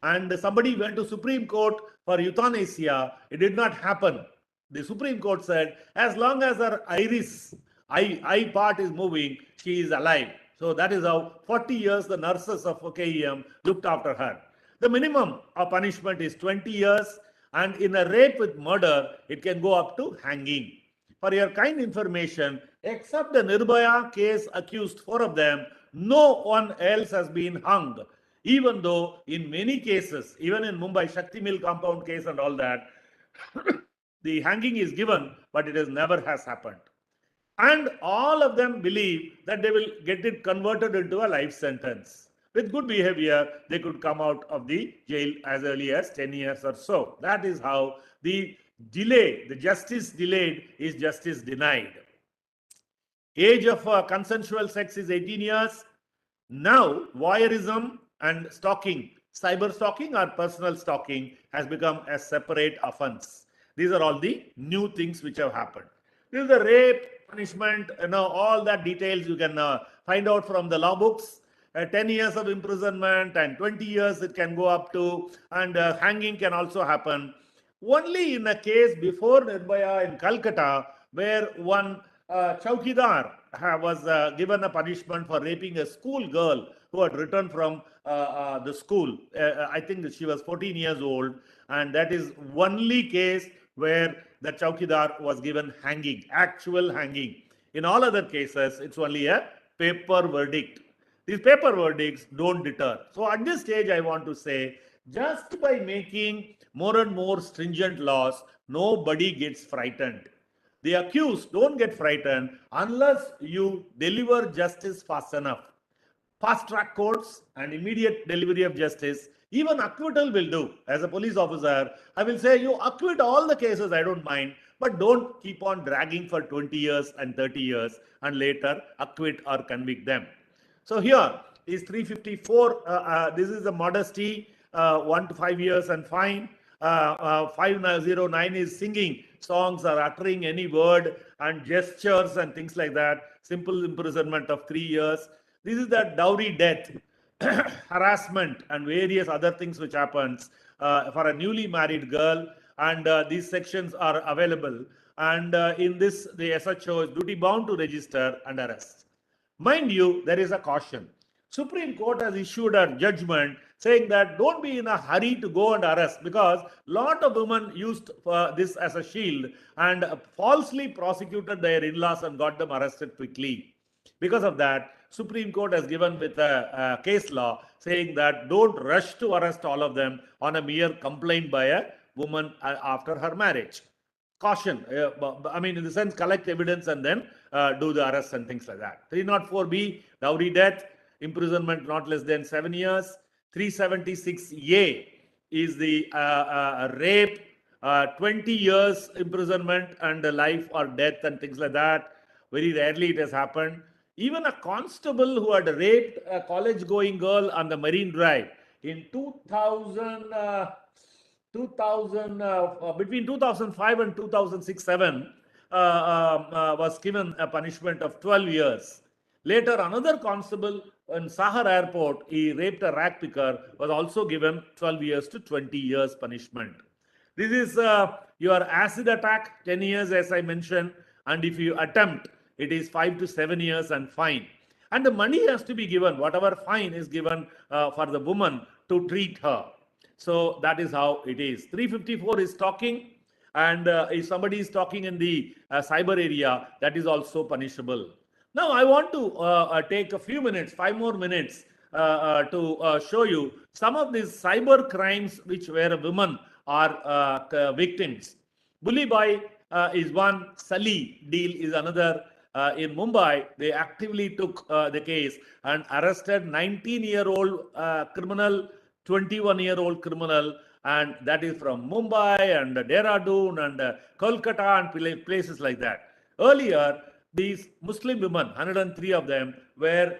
And somebody went to Supreme Court for euthanasia. It did not happen. The Supreme Court said, as long as her eye part is moving, she is alive. So that is how 40 years the nurses of KEM looked after her. The minimum of punishment is 20 years, and in a rape with murder, it can go up to hanging. For your kind information, except the Nirbhaya case accused four of them, no one else has been hung. Even though in many cases, even in Mumbai Shakti Mill compound case and all that, the hanging is given, but it never has happened. And all of them believe that they will get it converted into a life sentence. With good behavior, they could come out of the jail as early as 10 years or so. That is how the delay, the justice delayed is justice denied. Age of consensual sex is 18 years. Now, voyeurism and stalking, cyber stalking or personal stalking has become a separate offense. These are all the new things which have happened. This is the rape, punishment, all that details you can find out from the law books. 10 years of imprisonment and 20 years it can go up to, and hanging can also happen. Only in a case before Nirbhaya in Calcutta, where one Chaukidar was given a punishment for raping a school girl who had returned from the school. I think she was 14 years old, and that is only case where the Chaukidar was given hanging, actual hanging. In all other cases, it's only a paper verdict. These paper verdicts don't deter. So at this stage, I want to say, just by making more and more stringent laws, nobody gets frightened. The accused don't get frightened unless you deliver justice fast enough. Fast track courts and immediate delivery of justice, even acquittal will do. As a police officer, I will say you acquit all the cases, I don't mind, but don't keep on dragging for 20 years and 30 years and later acquit or convict them. So here is 354. This is the modesty, 1 to 5 years and fine. 509 is singing songs or uttering any word and gestures and things like that. Simple imprisonment of 3 years. This is the dowry death, harassment and various other things which happens for a newly married girl, and these sections are available, and in this the SHO is duty bound to register and arrest. Mind you, there is a caution. Supreme Court has issued a judgment saying that don't be in a hurry to go and arrest, because lot of women used this as a shield and falsely prosecuted their in-laws and got them arrested quickly. Because of that, Supreme Court has given with a case law saying that don't rush to arrest all of them on a mere complaint by a woman after her marriage. Caution, I mean, in the sense, collect evidence and then do the arrest and things like that. 304B, dowry death, imprisonment not less than 7 years. 376A is the rape, 20 years imprisonment and life or death and things like that. Very rarely it has happened. Even a constable who had raped a college-going girl on the Marine Drive in 2000, between 2005 and 2006-7 was given a punishment of 12 years. Later, another constable in Sahar Airport, he raped a rag picker, was also given 12 years to 20 years punishment. This is your acid attack, 10 years as I mentioned, and if you attempt, it is 5 to 7 years and fine. And the money has to be given, whatever fine is given for the woman to treat her. So that is how it is. 354 is stalking, and if somebody is stalking in the cyber area, that is also punishable. Now I want to take a few minutes, 5 more minutes to show you some of these cyber crimes which where women are victims. Bully boy is one, Sally deal is another. In Mumbai, they actively took the case and arrested 19-year-old criminal, 21-year-old criminal, and that is from Mumbai and Dehradun and Kolkata and places like that. Earlier, these Muslim women, 103 of them, were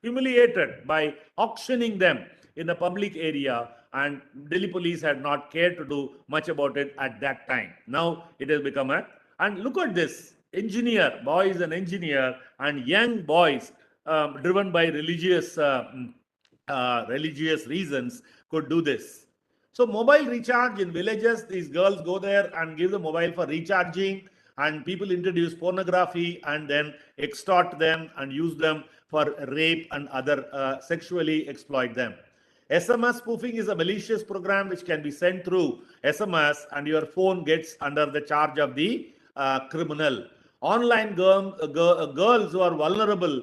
humiliated by auctioning them in a public area, and Delhi police had not cared to do much about it at that time. Now it has become a, and look at this, engineer, boys and engineer and young boys driven by religious reasons could do this. So mobile recharge in villages, these girls go there and give the mobile for recharging, and people introduce pornography and then extort them and use them for rape and other sexually exploit them. SMS spoofing is a malicious program which can be sent through SMS and your phone gets under the charge of the criminal. Online girls who are vulnerable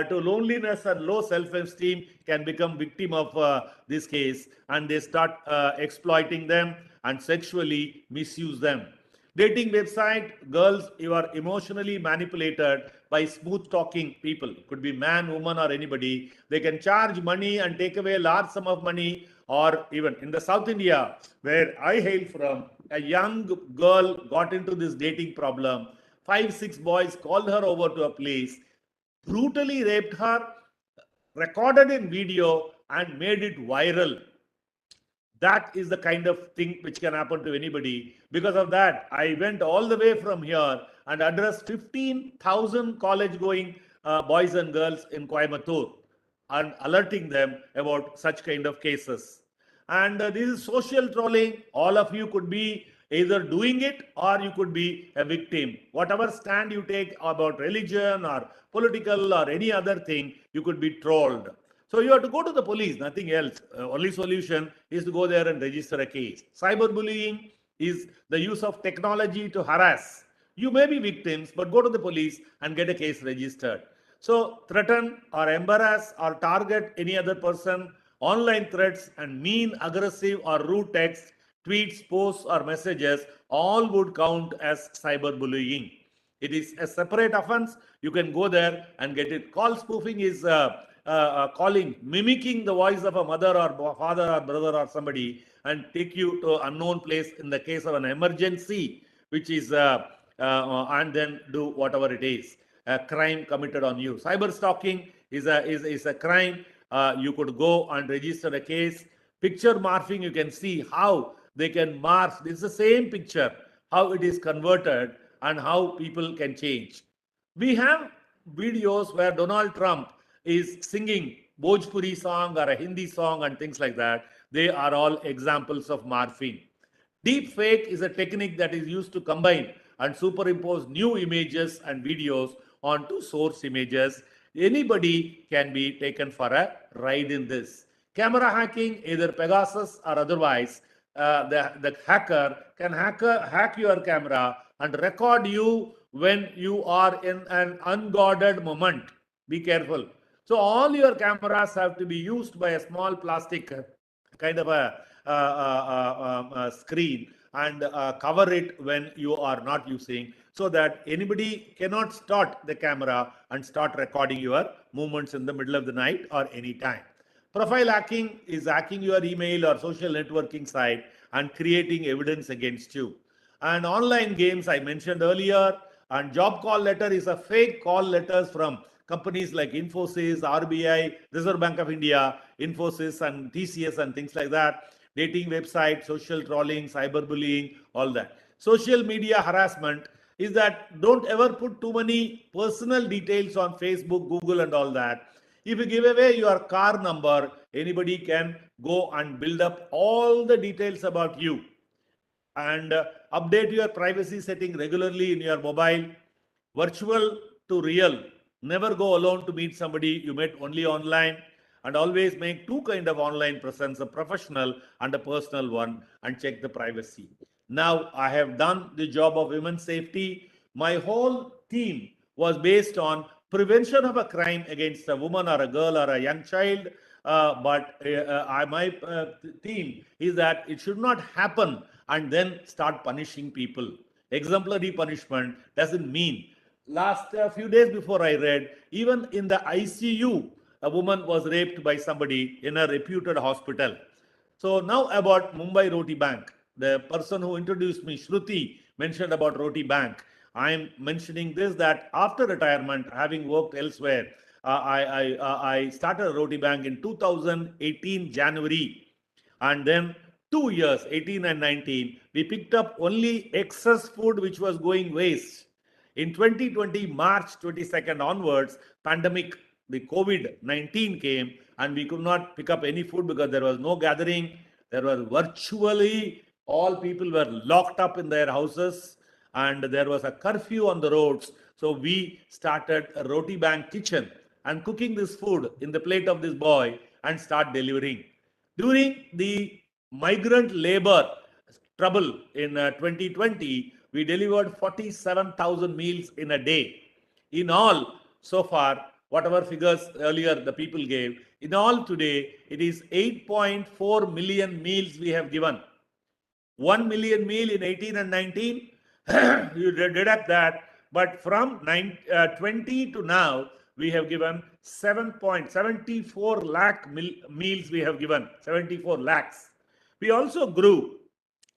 to loneliness and low self-esteem can become victim of this case, and they start exploiting them and sexually misuse them. Dating website, girls, you are emotionally manipulated by smooth talking people. It could be man, woman, or anybody. They can charge money and take away a large sum of money. Or even in the South India, where I hail from, a young girl got into this dating problem. 5, 6 boys called her over to a place, brutally raped her, recorded in video, and made it viral. That is the kind of thing which can happen to anybody. Because of that, I went all the way from here and addressed 15,000 college going boys and girls in Coimbatore and alerting them about such kind of cases. And this is social trolling. All of you could be either doing it or you could be a victim. Whatever stand you take about religion or political or any other thing, you could be trolled. So you have to go to the police, nothing else. Only solution is to go there and register a case. Cyberbullying is the use of technology to harass. You may be victims, but go to the police and get a case registered. So threaten or embarrass or target any other person, online threats and mean, aggressive or rude text, tweets, posts or messages all would count as cyberbullying. It is a separate offense. You can go there and get it. Call spoofing is calling, mimicking the voice of a mother or father or brother or somebody and take you to an unknown place in the case of an emergency, which is, and then do whatever it is, a crime committed on you. Cyber stalking is a crime. You could go and register a case. Picture morphing, you can see how they can morph. It's the same picture, how it is converted and how people can change. We have videos where Donald Trump is singing Bhojpuri song or a Hindi song and things like that. They are all examples of morphing. Deep fake is a technique that is used to combine and superimpose new images and videos onto source images. Anybody can be taken for a ride in this. Camera hacking, either Pegasus or otherwise, the hacker can hack your camera and record you when you are in an unguarded moment. Be careful. So all your cameras have to be used by a small plastic kind of a screen and cover it when you are not using, so that anybody cannot start the camera and start recording your movements in the middle of the night or any time. Profile hacking is hacking your email or social networking site and creating evidence against you. And online games I mentioned earlier, and job call letter is a fake call letters from companies like Infosys, RBI, Reserve Bank of India, Infosys and TCS and things like that. Dating website, social trolling, cyberbullying, all that. Social media harassment is that don't ever put too many personal details on Facebook, Google and all that. If you give away your car number, anybody can go and build up all the details about you. And update your privacy setting regularly in your mobile. Virtual to real. Never go alone to meet somebody you met only online, and always make two kind of online presence, a professional and a personal one, and check the privacy. Now I have done the job of women's safety. My whole team was based on prevention of a crime against a woman or a girl or a young child. My theme is that it should not happen and then start punishing people. Exemplary punishment doesn't mean. Last few days before I read, even in the ICU, a woman was raped by somebody in a reputed hospital. So now about Mumbai Roti Bank. The person who introduced me, Shruti, mentioned about Roti Bank. I am mentioning this that after retirement, having worked elsewhere, I started Roti Bank in 2018 January, and then 2 years, 18 and 19, we picked up only excess food which was going waste. In 2020, March 22nd onwards, pandemic, the COVID-19 came, and we could not pick up any food because there was no gathering, There were virtually all people were locked up in their houses, and there was a curfew on the roads. So we started a roti bank kitchen and cooking this food in the plate of this boy and start delivering. During the migrant labor trouble in 2020, we delivered 47,000 meals in a day. In all, so far, whatever figures earlier the people gave, in all today, it is 8.4 million meals we have given. 1 million meal in 18 and 19, you deduct that. But from 20 to now, we have given 7.74 lakh meals we have given, 74 lakhs. We also grew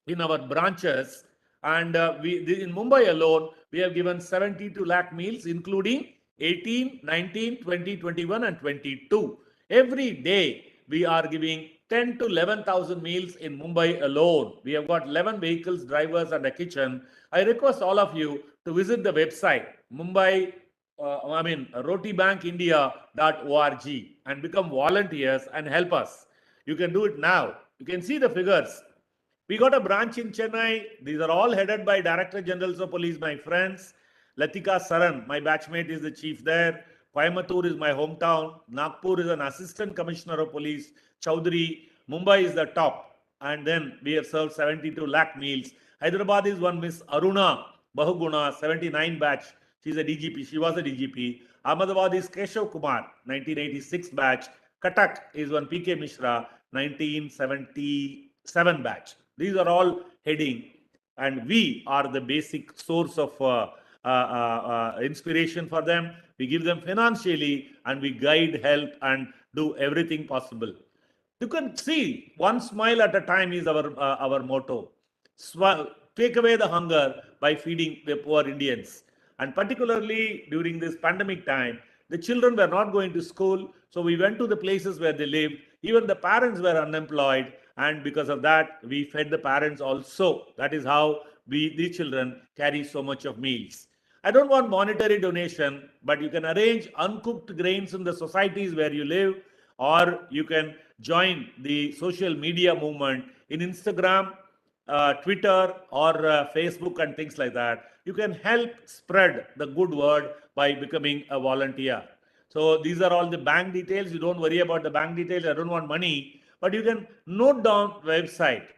in our branches, and in Mumbai alone, we have given 72 lakh meals, including 18, 19, 20, 21, and 22. Every day, we are giving 10 to 11,000 meals in Mumbai alone. We have got 11 vehicles, drivers, and a kitchen. I request all of you to visit the website, rotibankindia.org, and become volunteers and help us. You can do it now. You can see the figures. We got a branch in Chennai. These are all headed by Director Generals of Police, my friends. Latika Saran, my batchmate, is the chief there. Coimbatore is my hometown. Nagpur is an assistant commissioner of police. Chowdhury. Mumbai is the top. And then we have served 72 lakh meals. Hyderabad is one Miss Aruna Bahuguna, 79 batch. She's a DGP. She was a DGP. Ahmedabad is Keshav Kumar, 1986 batch. Cuttack is one PK Mishra, 1977 batch. These are all heading, and we are the basic source of inspiration for them. We give them financially, and we guide, help, and do everything possible. You can see one smile at a time is our motto. Take away the hunger by feeding the poor Indians. And particularly during this pandemic time, the children were not going to school, so we went to the places where they lived. Even the parents were unemployed, and because of that, we fed the parents also. That is how the children carry so much of meals. I don't want monetary donation, but you can arrange uncooked grains in the societies where you live, or you can join the social media movement in Instagram, Twitter, or Facebook, and things like that. You can help spread the good word by becoming a volunteer. So these are all the bank details. You don't worry about the bank details. I don't want money, but you can note down website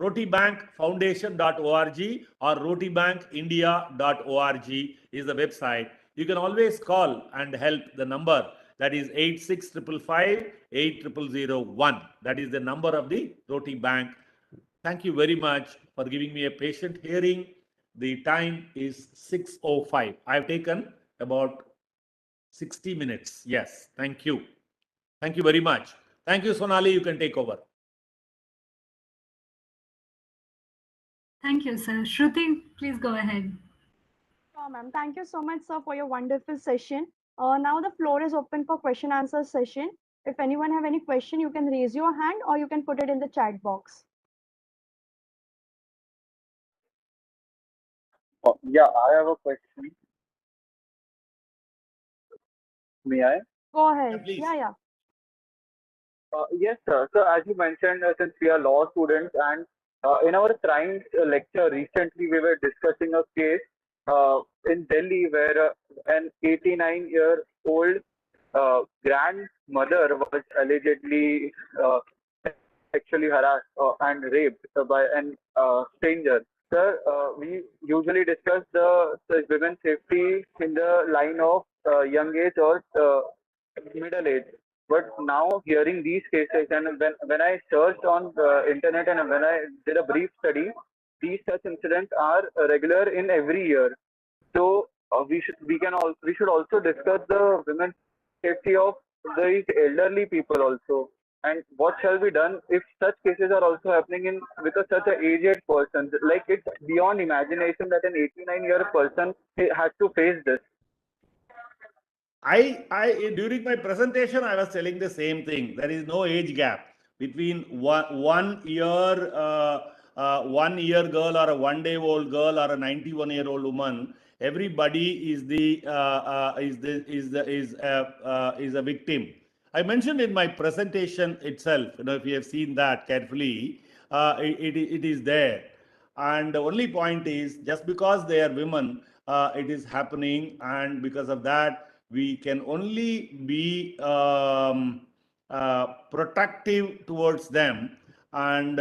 rotibankfoundation.org or rotibankindia.org is the website. You can always call and help. The number that is 8655-8001. That is the number of the Roti Bank. Thank you very much for giving me a patient hearing. The time is 6:05. I've taken about 60 minutes. Yes, thank you. Thank you very much. Thank you, Sonali. You can take over. Thank you, sir. Shruti, please go ahead. Sure, ma'am. Thank you so much, sir, for your wonderful session. Now the floor is open for question answer session. If anyone have any question, you can raise your hand or you can put it in the chat box. Yeah, I have a question. May I? Go ahead. please. Yeah. Yes, sir. So as you mentioned, since we are law students, and in our crimes lecture recently, we were discussing a case in Delhi where an 89-year-old grandmother was allegedly sexually harassed and raped by an stranger. Sir, we usually discuss the women's safety in the line of young age or middle age. But now hearing these cases, and when I searched on the internet and when I did a brief study, these such incidents are regular in every year. So we should also discuss the women's safety of these elderly people also. And what shall be done if such cases are also happening in with such an aged person? Like, it's beyond imagination that an 89-year person has to face this. I during my presentation, I was telling the same thing. There is no age gap between 1 year girl or a 1-day-old girl or a 91-year-old woman. Everybody is a victim, I mentioned in my presentation itself, if you have seen that carefully, it is there. And the only point is, just because they are women, it is happening, and because of that, we can only be protective towards them, and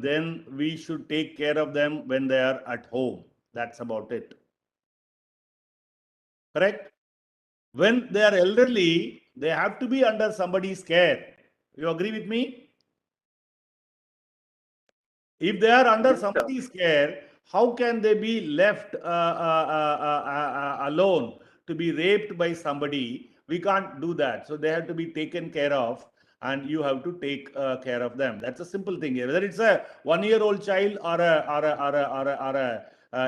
then we should take care of them when they are at home. That's about it. Correct? When they are elderly, they have to be under somebody's care. You agree with me? If they are under somebody's care, how can they be left alone to be raped by somebody? We can't do that. So they have to be taken care of, and you have to take care of them. That's a simple thing here. Whether it's a 1-year-old child or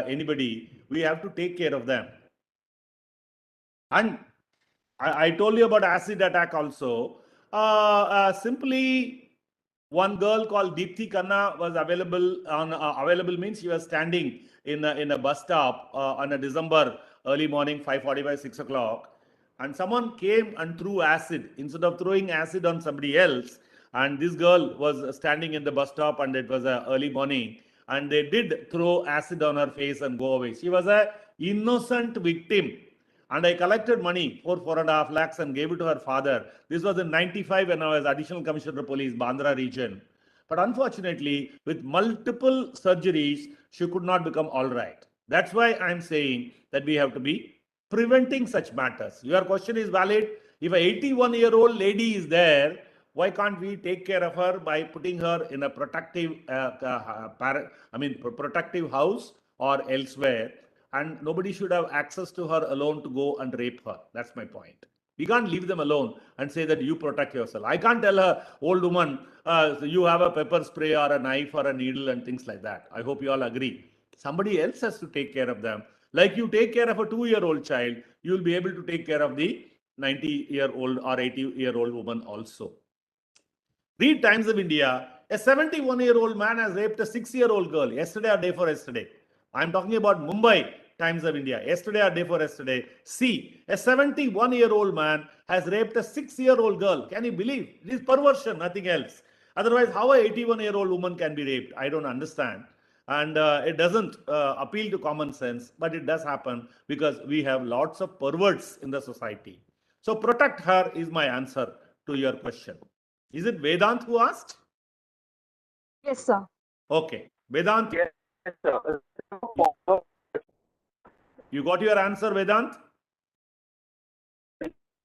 anybody, we have to take care of them. And I told you about acid attack also. Simply, one girl called Deepthi Khanna was available means she was standing in a bus stop on a December early morning, 5:45, 6 o'clock, and someone came and threw acid instead of throwing acid on somebody else. And this girl was standing in the bus stop, and it was early morning, and they did throw acid on her face and go away. She was a innocent victim, and I collected money, 4.5 lakhs, and gave it to her father. This was in 95 when I was Additional Commissioner of Police, Bandra region. But unfortunately, with multiple surgeries, she could not become all right. That's why I'm saying that we have to be preventing such matters. Your question is valid. If a 81-year-old lady is there, why can't we take care of her by putting her in a protective, protective house or elsewhere? And nobody should have access to her alone to go and rape her. That's my point. We can't leave them alone and say that you protect yourself. I can't tell a old woman, you have a pepper spray or a knife or a needle and things like that. I hope you all agree. Somebody else has to take care of them. Like you take care of a 2-year-old child, you will be able to take care of the 90-year-old or 80-year-old woman also. Read Times of India. A 71-year-old man has raped a 6-year-old girl yesterday or day before yesterday. I'm talking about Mumbai, Times of India. Yesterday or day before yesterday. See, a 71-year-old man has raped a 6-year-old girl. Can you believe? It is perversion, nothing else. Otherwise, how a 81-year-old woman can be raped? I don't understand. And it doesn't appeal to common sense, but it does happen because we have lots of perverts in the society. So protect her is my answer to your question. Is it Vedant who asked? Yes, sir. Okay. Vedant, Yes, sir. you got your answer, Vedant?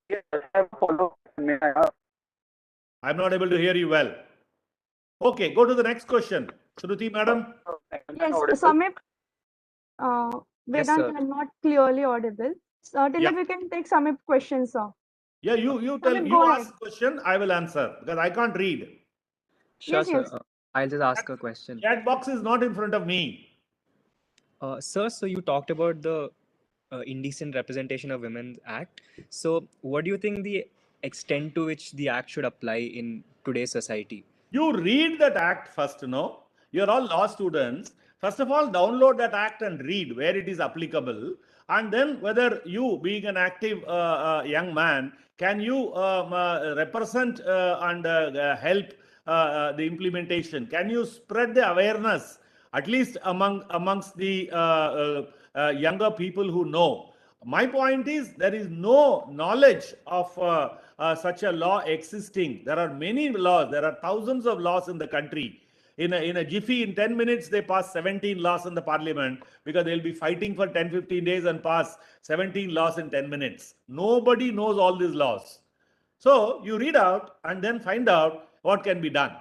Yes, I have a follow-up. May I ask? I'm not able to hear you well. Okay, go to the next question. Shruti, madam. Yes, Audible? Samip, Yes, Vedant sir. are not clearly audible. Till Yeah. we can take Samip questions, sir. Yeah, you tell, Samip, you go ask ahead. question, I will answer because I can't read. Sure, Yes, sir. yes. I'll just ask a question. Chat box is not in front of me. Sir, so you talked about the Indecent Representation of Women Act. So, what do you think the extent to which the act should apply in today's society? You read that act first, You're all law students. First of all, download that act and read where it is applicable. And then whether you, being an active young man, can you represent and help the implementation? Can you spread the awareness, at least amongst the younger people who know? My point is there is no knowledge of such a law existing. There are many laws. There are thousands of laws in the country. In a jiffy, in 10 minutes, they pass 17 laws in the parliament because they'll be fighting for 10, 15 days and pass 17 laws in 10 minutes. Nobody knows all these laws. So you read out and then find out what can be done.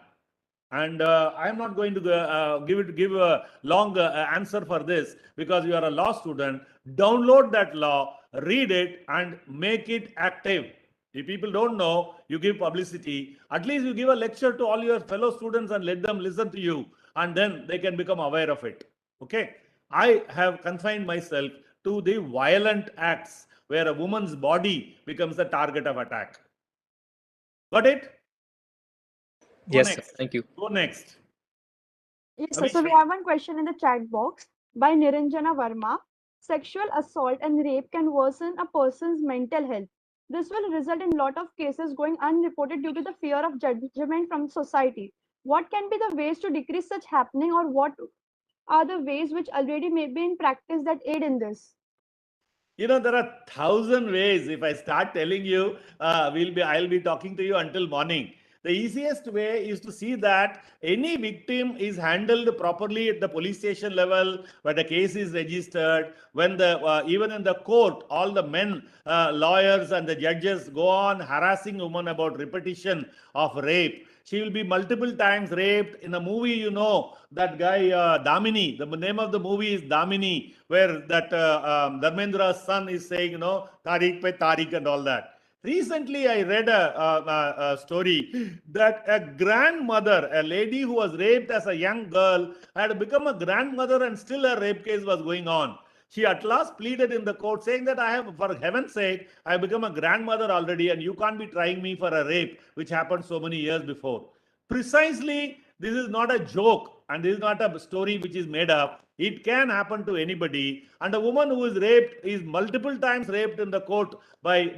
And I am not going to give a long answer for this because you are a law student. Download that law, read it, and make it active. If people don't know, you give publicity. At least you give a lecture to all your fellow students and let them listen to you, and then they can become aware of it. Okay? I have confined myself to the violent acts where a woman's body becomes the target of attack. Got it? Go Yes, sir. next. Thank you. Go next. Yes, sir. So we have one question in the chat box by Niranjana Verma. Sexual assault and rape can worsen a person's mental health. This will result in a lot of cases going unreported due to the fear of judgment from society. What can be the ways to decrease such happening, or what are the ways which already may be in practice that aid in this? You know, there are thousand ways. If I start telling you, I'll be talking to you until morning. The easiest way is to see that any victim is handled properly at the police station level, where the case is registered, when the even in the court, all the men, lawyers and the judges go on harassing women about repetition of rape. She will be multiple times raped. In a movie, you know, that guy Damini, the name of the movie is Damini, where that Dharmendra's son is saying, you know, Tariq pe Tariq and all that. Recently, I read a story that a grandmother, a lady who was raped as a young girl, had become a grandmother and still a rape case was going on. She at last pleaded in the court saying that I have, for heaven's sake, I have become a grandmother already and you can't be trying me for a rape which happened so many years before. Precisely, this is not a joke and this is not a story which is made up. It can happen to anybody. And a woman who is raped is multiple times raped in the court by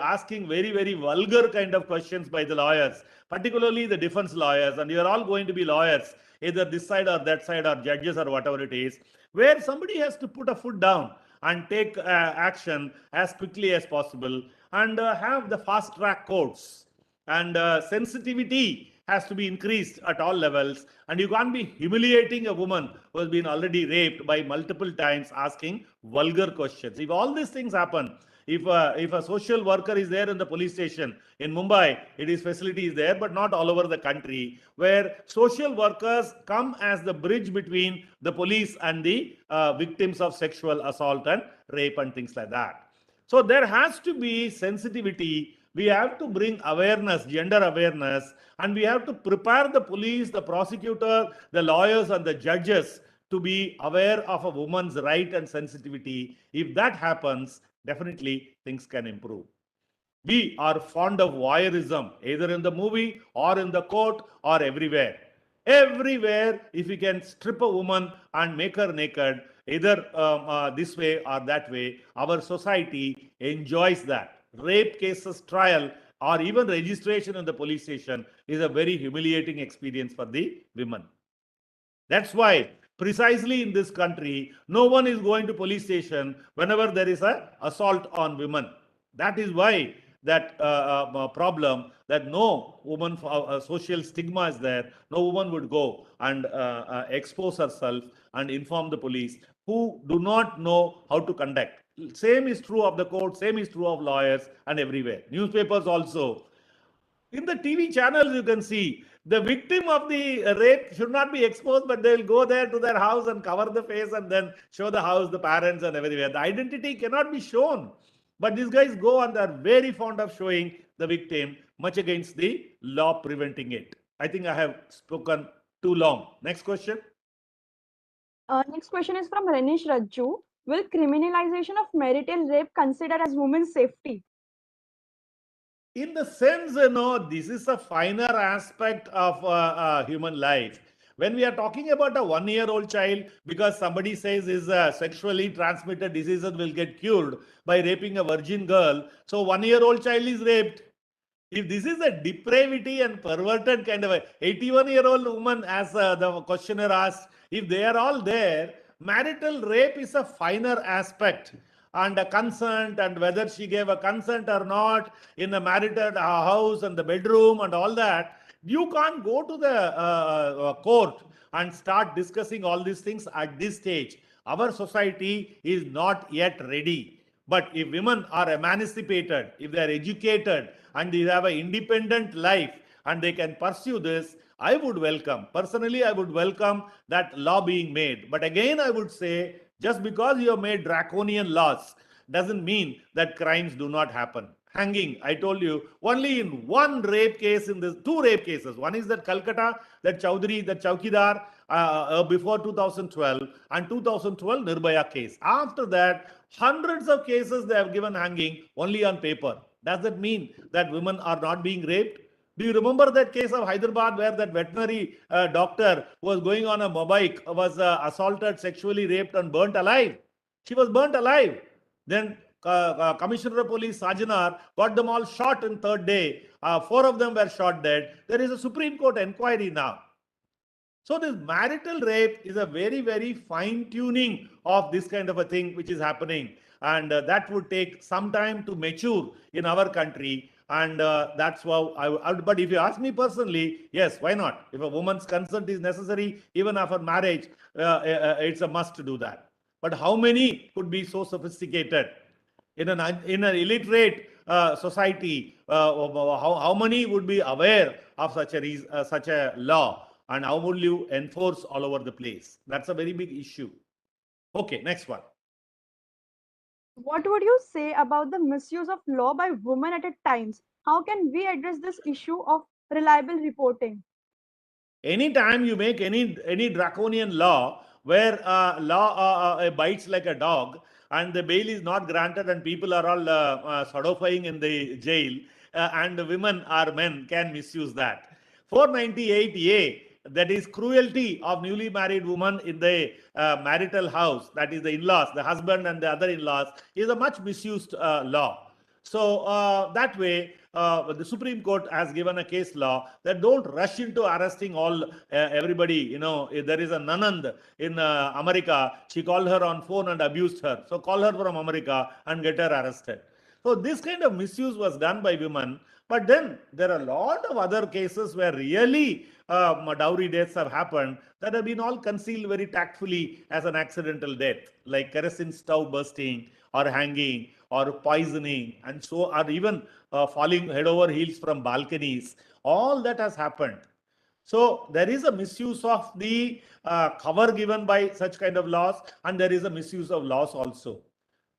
asking very, very vulgar kind of questions by the lawyers, particularly the defense lawyers. And you are all going to be lawyers, either this side or that side or judges or whatever it is, where somebody has to put a foot down and take action as quickly as possible and have the fast track courts. And sensitivity has to be increased at all levels, and you can't be humiliating a woman who has been already raped by multiple times asking vulgar questions. If all these things happen, if a social worker is there in the police station in Mumbai, it is facilities there, but not all over the country, where social workers come as the bridge between the police and the victims of sexual assault and rape and things like that. So there has to be sensitivity. We have to bring awareness, gender awareness, and we have to prepare the police, the prosecutor, the lawyers, and the judges to be aware of a woman's right and sensitivity. If that happens, definitely things can improve. We are fond of voyeurism, either in the movie or in the court or everywhere. Everywhere, if we can strip a woman and make her naked, either this way or that way, our society enjoys that. Rape cases trial or even registration in the police station is a very humiliating experience for the women. That's why precisely in this country, no one is going to police station whenever there is a assault on women. That is why that problem that no woman, social stigma is there, no woman would go and expose herself and inform the police who do not know how to conduct. Same is true of the court, same is true of lawyers and everywhere. Newspapers also. In the TV channels, you can see the victim of the rape should not be exposed, but they'll go there to their house and cover the face and then show the house, the parents, and everywhere. The identity cannot be shown. But these guys go and are very fond of showing the victim, much against the law preventing it. I think I have spoken too long. Next question. Next question is from Renish Raju. Will criminalization of marital rape consider as women's safety? In the sense, you know, this is a finer aspect of human life. When we are talking about a 1-year-old child, because somebody says is sexually transmitted diseases will get cured by raping a virgin girl, so 1-year-old child is raped. If this is a depravity and perverted kind of a 81-year-old woman, as the questioner asked, if they are all there, marital rape is a finer aspect, and a consent, and whether she gave a consent or not in the marital house and the bedroom and all that, you can't go to the court and start discussing all these things at this stage. Our society is not yet ready. But if women are emancipated, if they are educated, and they have an independent life, and they can pursue this, I would welcome. Personally, I would welcome that law being made. But again, I would say, just because you have made draconian laws doesn't mean that crimes do not happen. Hanging, I told you, only in one rape case, in this two rape cases. One is that Calcutta, that Chowdhury, that Chowkidar, before 2012, and 2012 Nirbhaya case. After that, hundreds of cases they have given hanging only on paper. Does that mean that women are not being raped? Do you remember that case of Hyderabad where that veterinary doctor who was going on a mobike was assaulted, sexually raped and burnt alive? She was burnt alive. Then Commissioner of Police Sajanar got them all shot in third day. 4 of them were shot dead. There is a Supreme Court inquiry now. So this marital rape is a very, very fine tuning of this kind of a thing which is happening. And that would take some time to mature in our country. And that's how but if you ask me personally, yes, why not? If a woman's consent is necessary, even after marriage, it's a must to do that. But how many could be so sophisticated? In an illiterate society, how many would be aware of such a law, and how will you enforce all over the place? That's a very big issue. Okay, next one. What would you say about the misuse of law by women at times? How can we address this issue of reliable reporting? Anytime you make any draconian law where law bites like a dog and the bail is not granted and people are all sodifying in the jail, and women or men can misuse that. 498A, that is cruelty of newly married woman in the marital house, that is the in-laws, the husband and the other in-laws, is a much misused law. So that way, the Supreme Court has given a case law that don't rush into arresting all everybody. You know, if there is a Nanand in America, she called her on phone and abused her. So call her from America and get her arrested. So this kind of misuse was done by women. But then there are a lot of other cases where really dowry deaths have happened that have been all concealed very tactfully as an accidental death, like kerosene stove bursting or hanging or poisoning, and so, or even falling head over heels from balconies. All that has happened. So there is a misuse of the cover given by such kind of laws, and there is a misuse of laws also.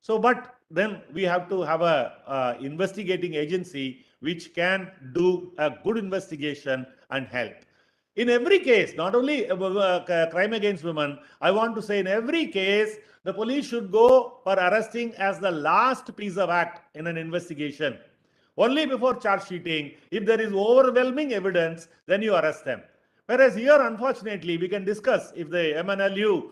So, but then we have to have a investigating agency which can do a good investigation and help. In every case, not only crime against women, I want to say in every case, the police should go for arresting as the last piece of act in an investigation. Only before charge sheeting, if there is overwhelming evidence, then you arrest them. Whereas here, unfortunately, we can discuss, if the MNLU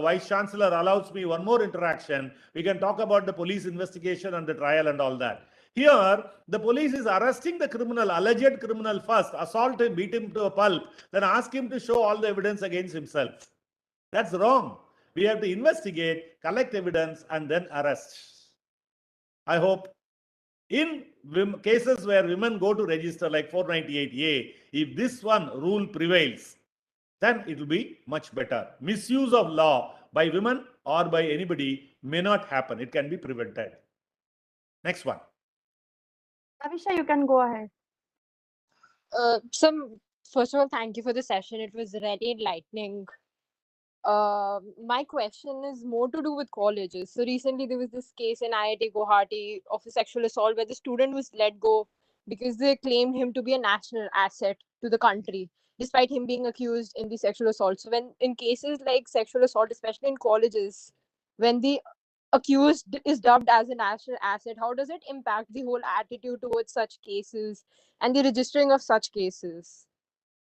Vice Chancellor allows me one more interaction, we can talk about the police investigation and the trial and all that. Here, the police is arresting the criminal, alleged criminal first, assault him, beat him to a pulp, then ask him to show all the evidence against himself. That's wrong. We have to investigate, collect evidence, and then arrest. I hope in cases where women go to register like 498A, if this one rule prevails, then it will be much better. Misuse of law by women or by anybody may not happen. It can be prevented. Next one. Avisha, you can go ahead. First of all, thank you for the session. It was really enlightening. My question is more to do with colleges. So recently there was this case in IIT Guwahati of a sexual assault where the student was let go because they claimed him to be a national asset to the country, despite him being accused in the sexual assault. So when in cases like sexual assault, especially in colleges, when the accused is dubbed as a national asset, how does it impact the whole attitude towards such cases and the registering of such cases?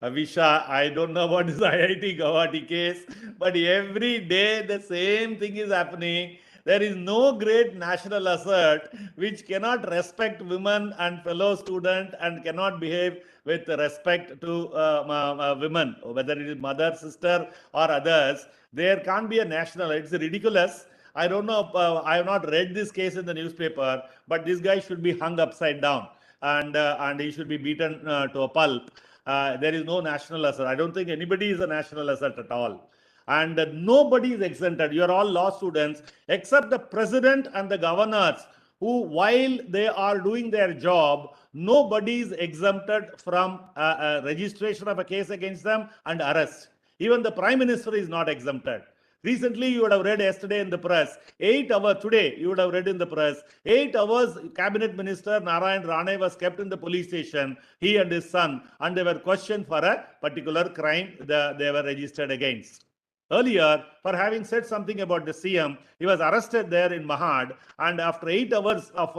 Avisha, I don't know about this IIT Guwahati case, but every day the same thing is happening. There is no great national asset which cannot respect women and fellow students and cannot behave with respect to women, whether it is mother, sister, or others. There can't be a national. It's ridiculous. I don't know. I have not read this case in the newspaper, but this guy should be hung upside down and he should be beaten to a pulp. There is no national asset. I don't think anybody is a national asset at all. And nobody is exempted. You are all law students except the president and the governors who, while they are doing their job, nobody is exempted from registration of a case against them and arrest. Even the prime minister is not exempted. Recently, you would have read yesterday in the press, 8 hours, today you would have read in the press, 8 hours cabinet minister Narayan Rane was kept in the police station, he and his son, and they were questioned for a particular crime they were registered against. Earlier, for having said something about the CM, he was arrested there in Mahad, and after 8 hours of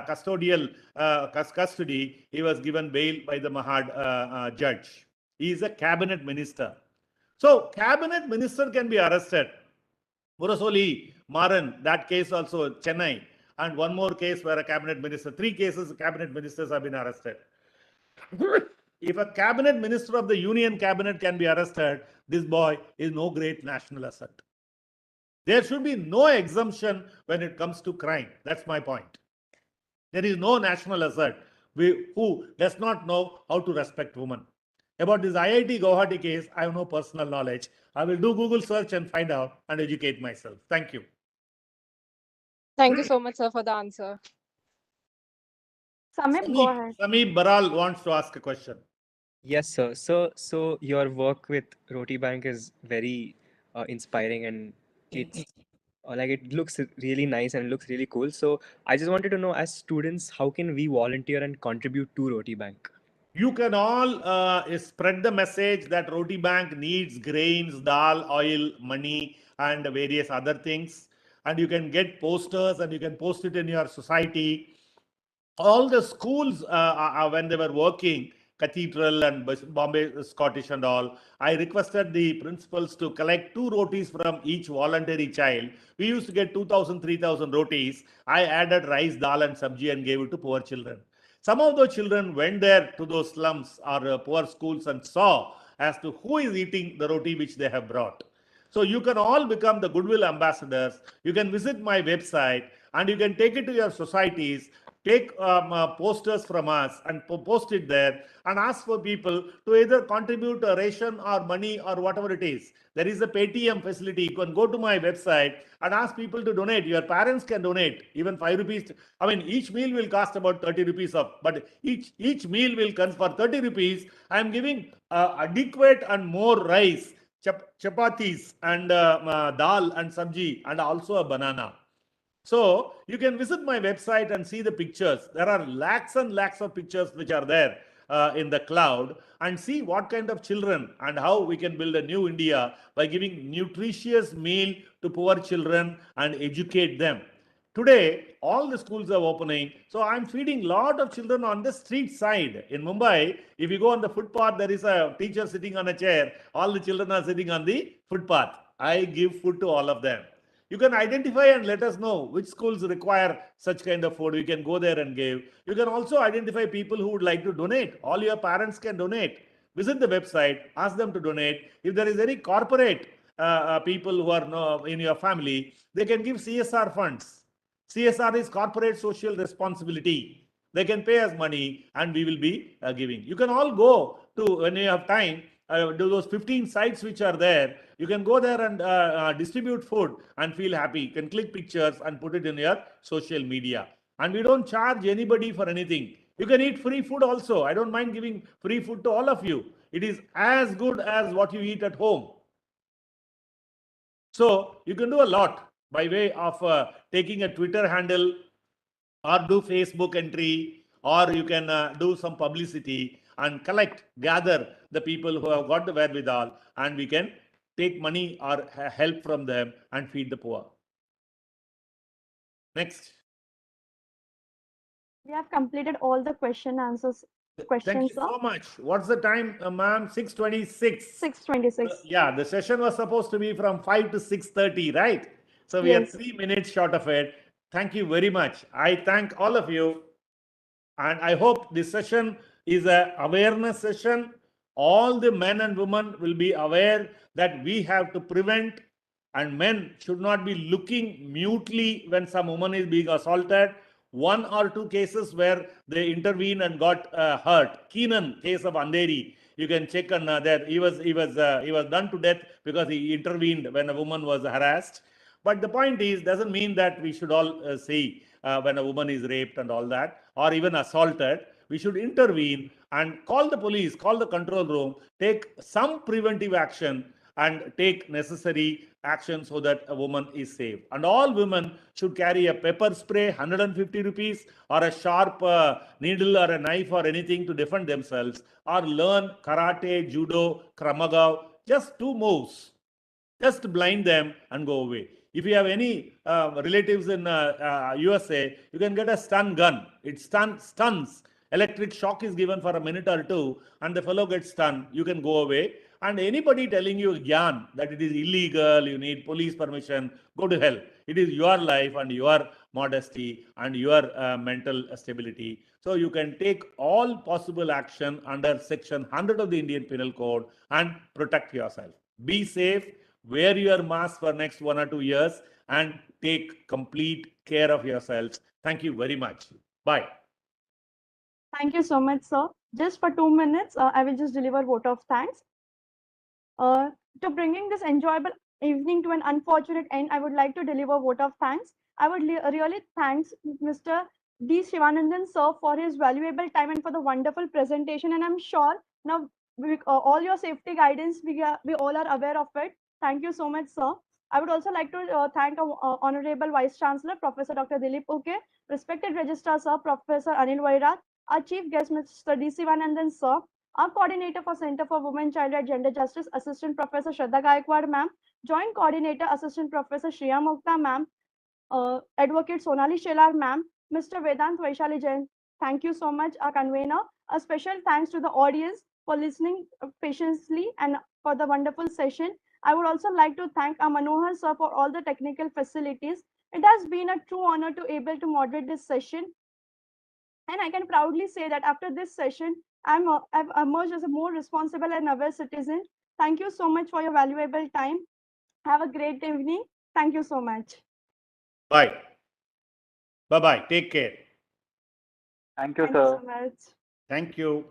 custodial custody, he was given bail by the Mahad judge. He is a cabinet minister. So, cabinet minister can be arrested. Murasoli, Maran, that case also, Chennai. and one more case where a cabinet minister, 3 cases, cabinet ministers have been arrested. If a cabinet minister of the union cabinet can be arrested, this boy is no great national asset. There should be no exemption when it comes to crime. That's my point. There is no national asset who does not know how to respect women. About this IIT Guwahati case, I have no personal knowledge. I will do Google search and find out and educate myself. Thank you. Thank you so much, sir, for the answer. Samip, go ahead. Sameep Baral wants to ask a question. Yes, sir. So your work with Roti Bank is very inspiring, and it's like it looks really nice and it looks really cool. So I just wanted to know, as students, how can we volunteer and contribute to Roti Bank? You can all spread the message that Roti Bank needs grains, dal, oil, money, and various other things. And you can get posters and you can post it in your society. All the schools, when they were working, Cathedral and Bombay Scottish and all, I requested the principals to collect 2 rotis from each voluntary child. We used to get 2,000, 3,000 rotis. I added rice, dal and sabji and gave it to poor children. Some of those children went there to those slums or poor schools and saw as to who is eating the roti which they have brought. So you can all become the goodwill ambassadors. You can visit my website and you can take it to your societies, take posters from us and post it there and ask for people to either contribute a ration or money or whatever it is. There is a Paytm facility. You can go to my website and ask people to donate. Your parents can donate even 5 rupees. I mean, each meal will cost about 30 rupees but each meal will cost for 30 rupees. I am giving adequate and more rice, chapatis and dal and sabji and also a banana. So you can visit my website and see the pictures. There are lakhs and lakhs of pictures which are there in the cloud, and see what kind of children and how we can build a new India by giving nutritious meal to poor children and educate them. Today, all the schools are opening. So I'm feeding a lot of children on the street side. In Mumbai, if you go on the footpath, there is a teacher sitting on a chair. All the children are sitting on the footpath. I give food to all of them. You can identify and let us know which schools require such kind of food. You can go there and give. You can also identify people who would like to donate. All your parents can donate. Visit the website, ask them to donate. If there is any corporate people who are in your family, they can give CSR funds. CSR is corporate social responsibility. They can pay us money and we will be giving. You can all go to, when you have time, do those 15 sites which are there. You can go there and distribute food and feel happy. You can click pictures and put it in your social media. And we don't charge anybody for anything. You can eat free food also. I don't mind giving free food to all of you. It is as good as what you eat at home. So you can do a lot by way of taking a Twitter handle or do Facebook entry, or you can do some publicity and gather the people who have got the wherewithal, and we can take money or help from them and feed the poor. Next. We have completed all the questions. Thank you so much. What's the time, ma'am? 6:26. 6:26. Yeah, the session was supposed to be from 5 to 6:30, right? So we are 3 minutes short of it. Thank you very much. I thank all of you. And I hope this session is an awareness session. All the men and women will be aware that we have to prevent, and men should not be looking mutely when some woman is being assaulted. 1 or 2 cases where they intervened and got hurt. Keenan case of Andheri, you can check on that. He was done to death because he intervened when a woman was harassed. But the point is, doesn't mean that we should all see when a woman is raped and all that, or even assaulted. We should intervene and call the police, call the control room, take some preventive action and take necessary action so that a woman is safe. And all women should carry a pepper spray, 150 rupees, or a sharp needle or a knife or anything to defend themselves, or learn karate, judo, kramaga, just 2 moves. Just blind them and go away. If you have any relatives in USA, you can get a stun gun. It stuns. Electric shock is given for a minute or 2 and the fellow gets stunned. You can go away. And anybody telling you, Gyan, that it is illegal, you need police permission, go to hell. It is your life and your modesty and your mental stability. So you can take all possible action under Section 100 of the Indian Penal Code and protect yourself. Be safe, wear your mask for next 1 or 2 years, and take complete care of yourselves. Thank you very much. Bye. Thank you so much, sir. Just for 2 minutes, I will just deliver vote of thanks. To bringing this enjoyable evening to an unfortunate end, I would like to deliver vote of thanks. I would really thanks Mr. D. Shivanandan, sir, for his valuable time and for the wonderful presentation. And I'm sure now all your safety guidance, we all are aware of it. Thank you so much, sir. I would also like to thank our Honorable Vice Chancellor, Professor Dr. Dilip Uke, respected Registrar, sir, Professor Anil Vairat, our Chief Guest, Mr. D. Shivanandan, sir, our coordinator for Center for Women, Child and Gender Justice, Assistant Professor Shraddha Gaikwad, ma'am, Joint Coordinator, Assistant Professor Shriya Mukta, ma'am, Advocate Sonali Shelar, ma'am, Mr. Vedant Vaishali Jain. Thank you so much, our convener. A special thanks to the audience for listening patiently and for the wonderful session. I would also like to thank our Manohar sir for all the technical facilities. It has been a true honor to able to moderate this session. And I can proudly say that after this session, I've emerged as a more responsible and aware citizen. Thank you so much for your valuable time. Have a great evening. Thank you so much. Bye. Bye-bye. Take care. Thank you, Thank you sir. so much. Thank you.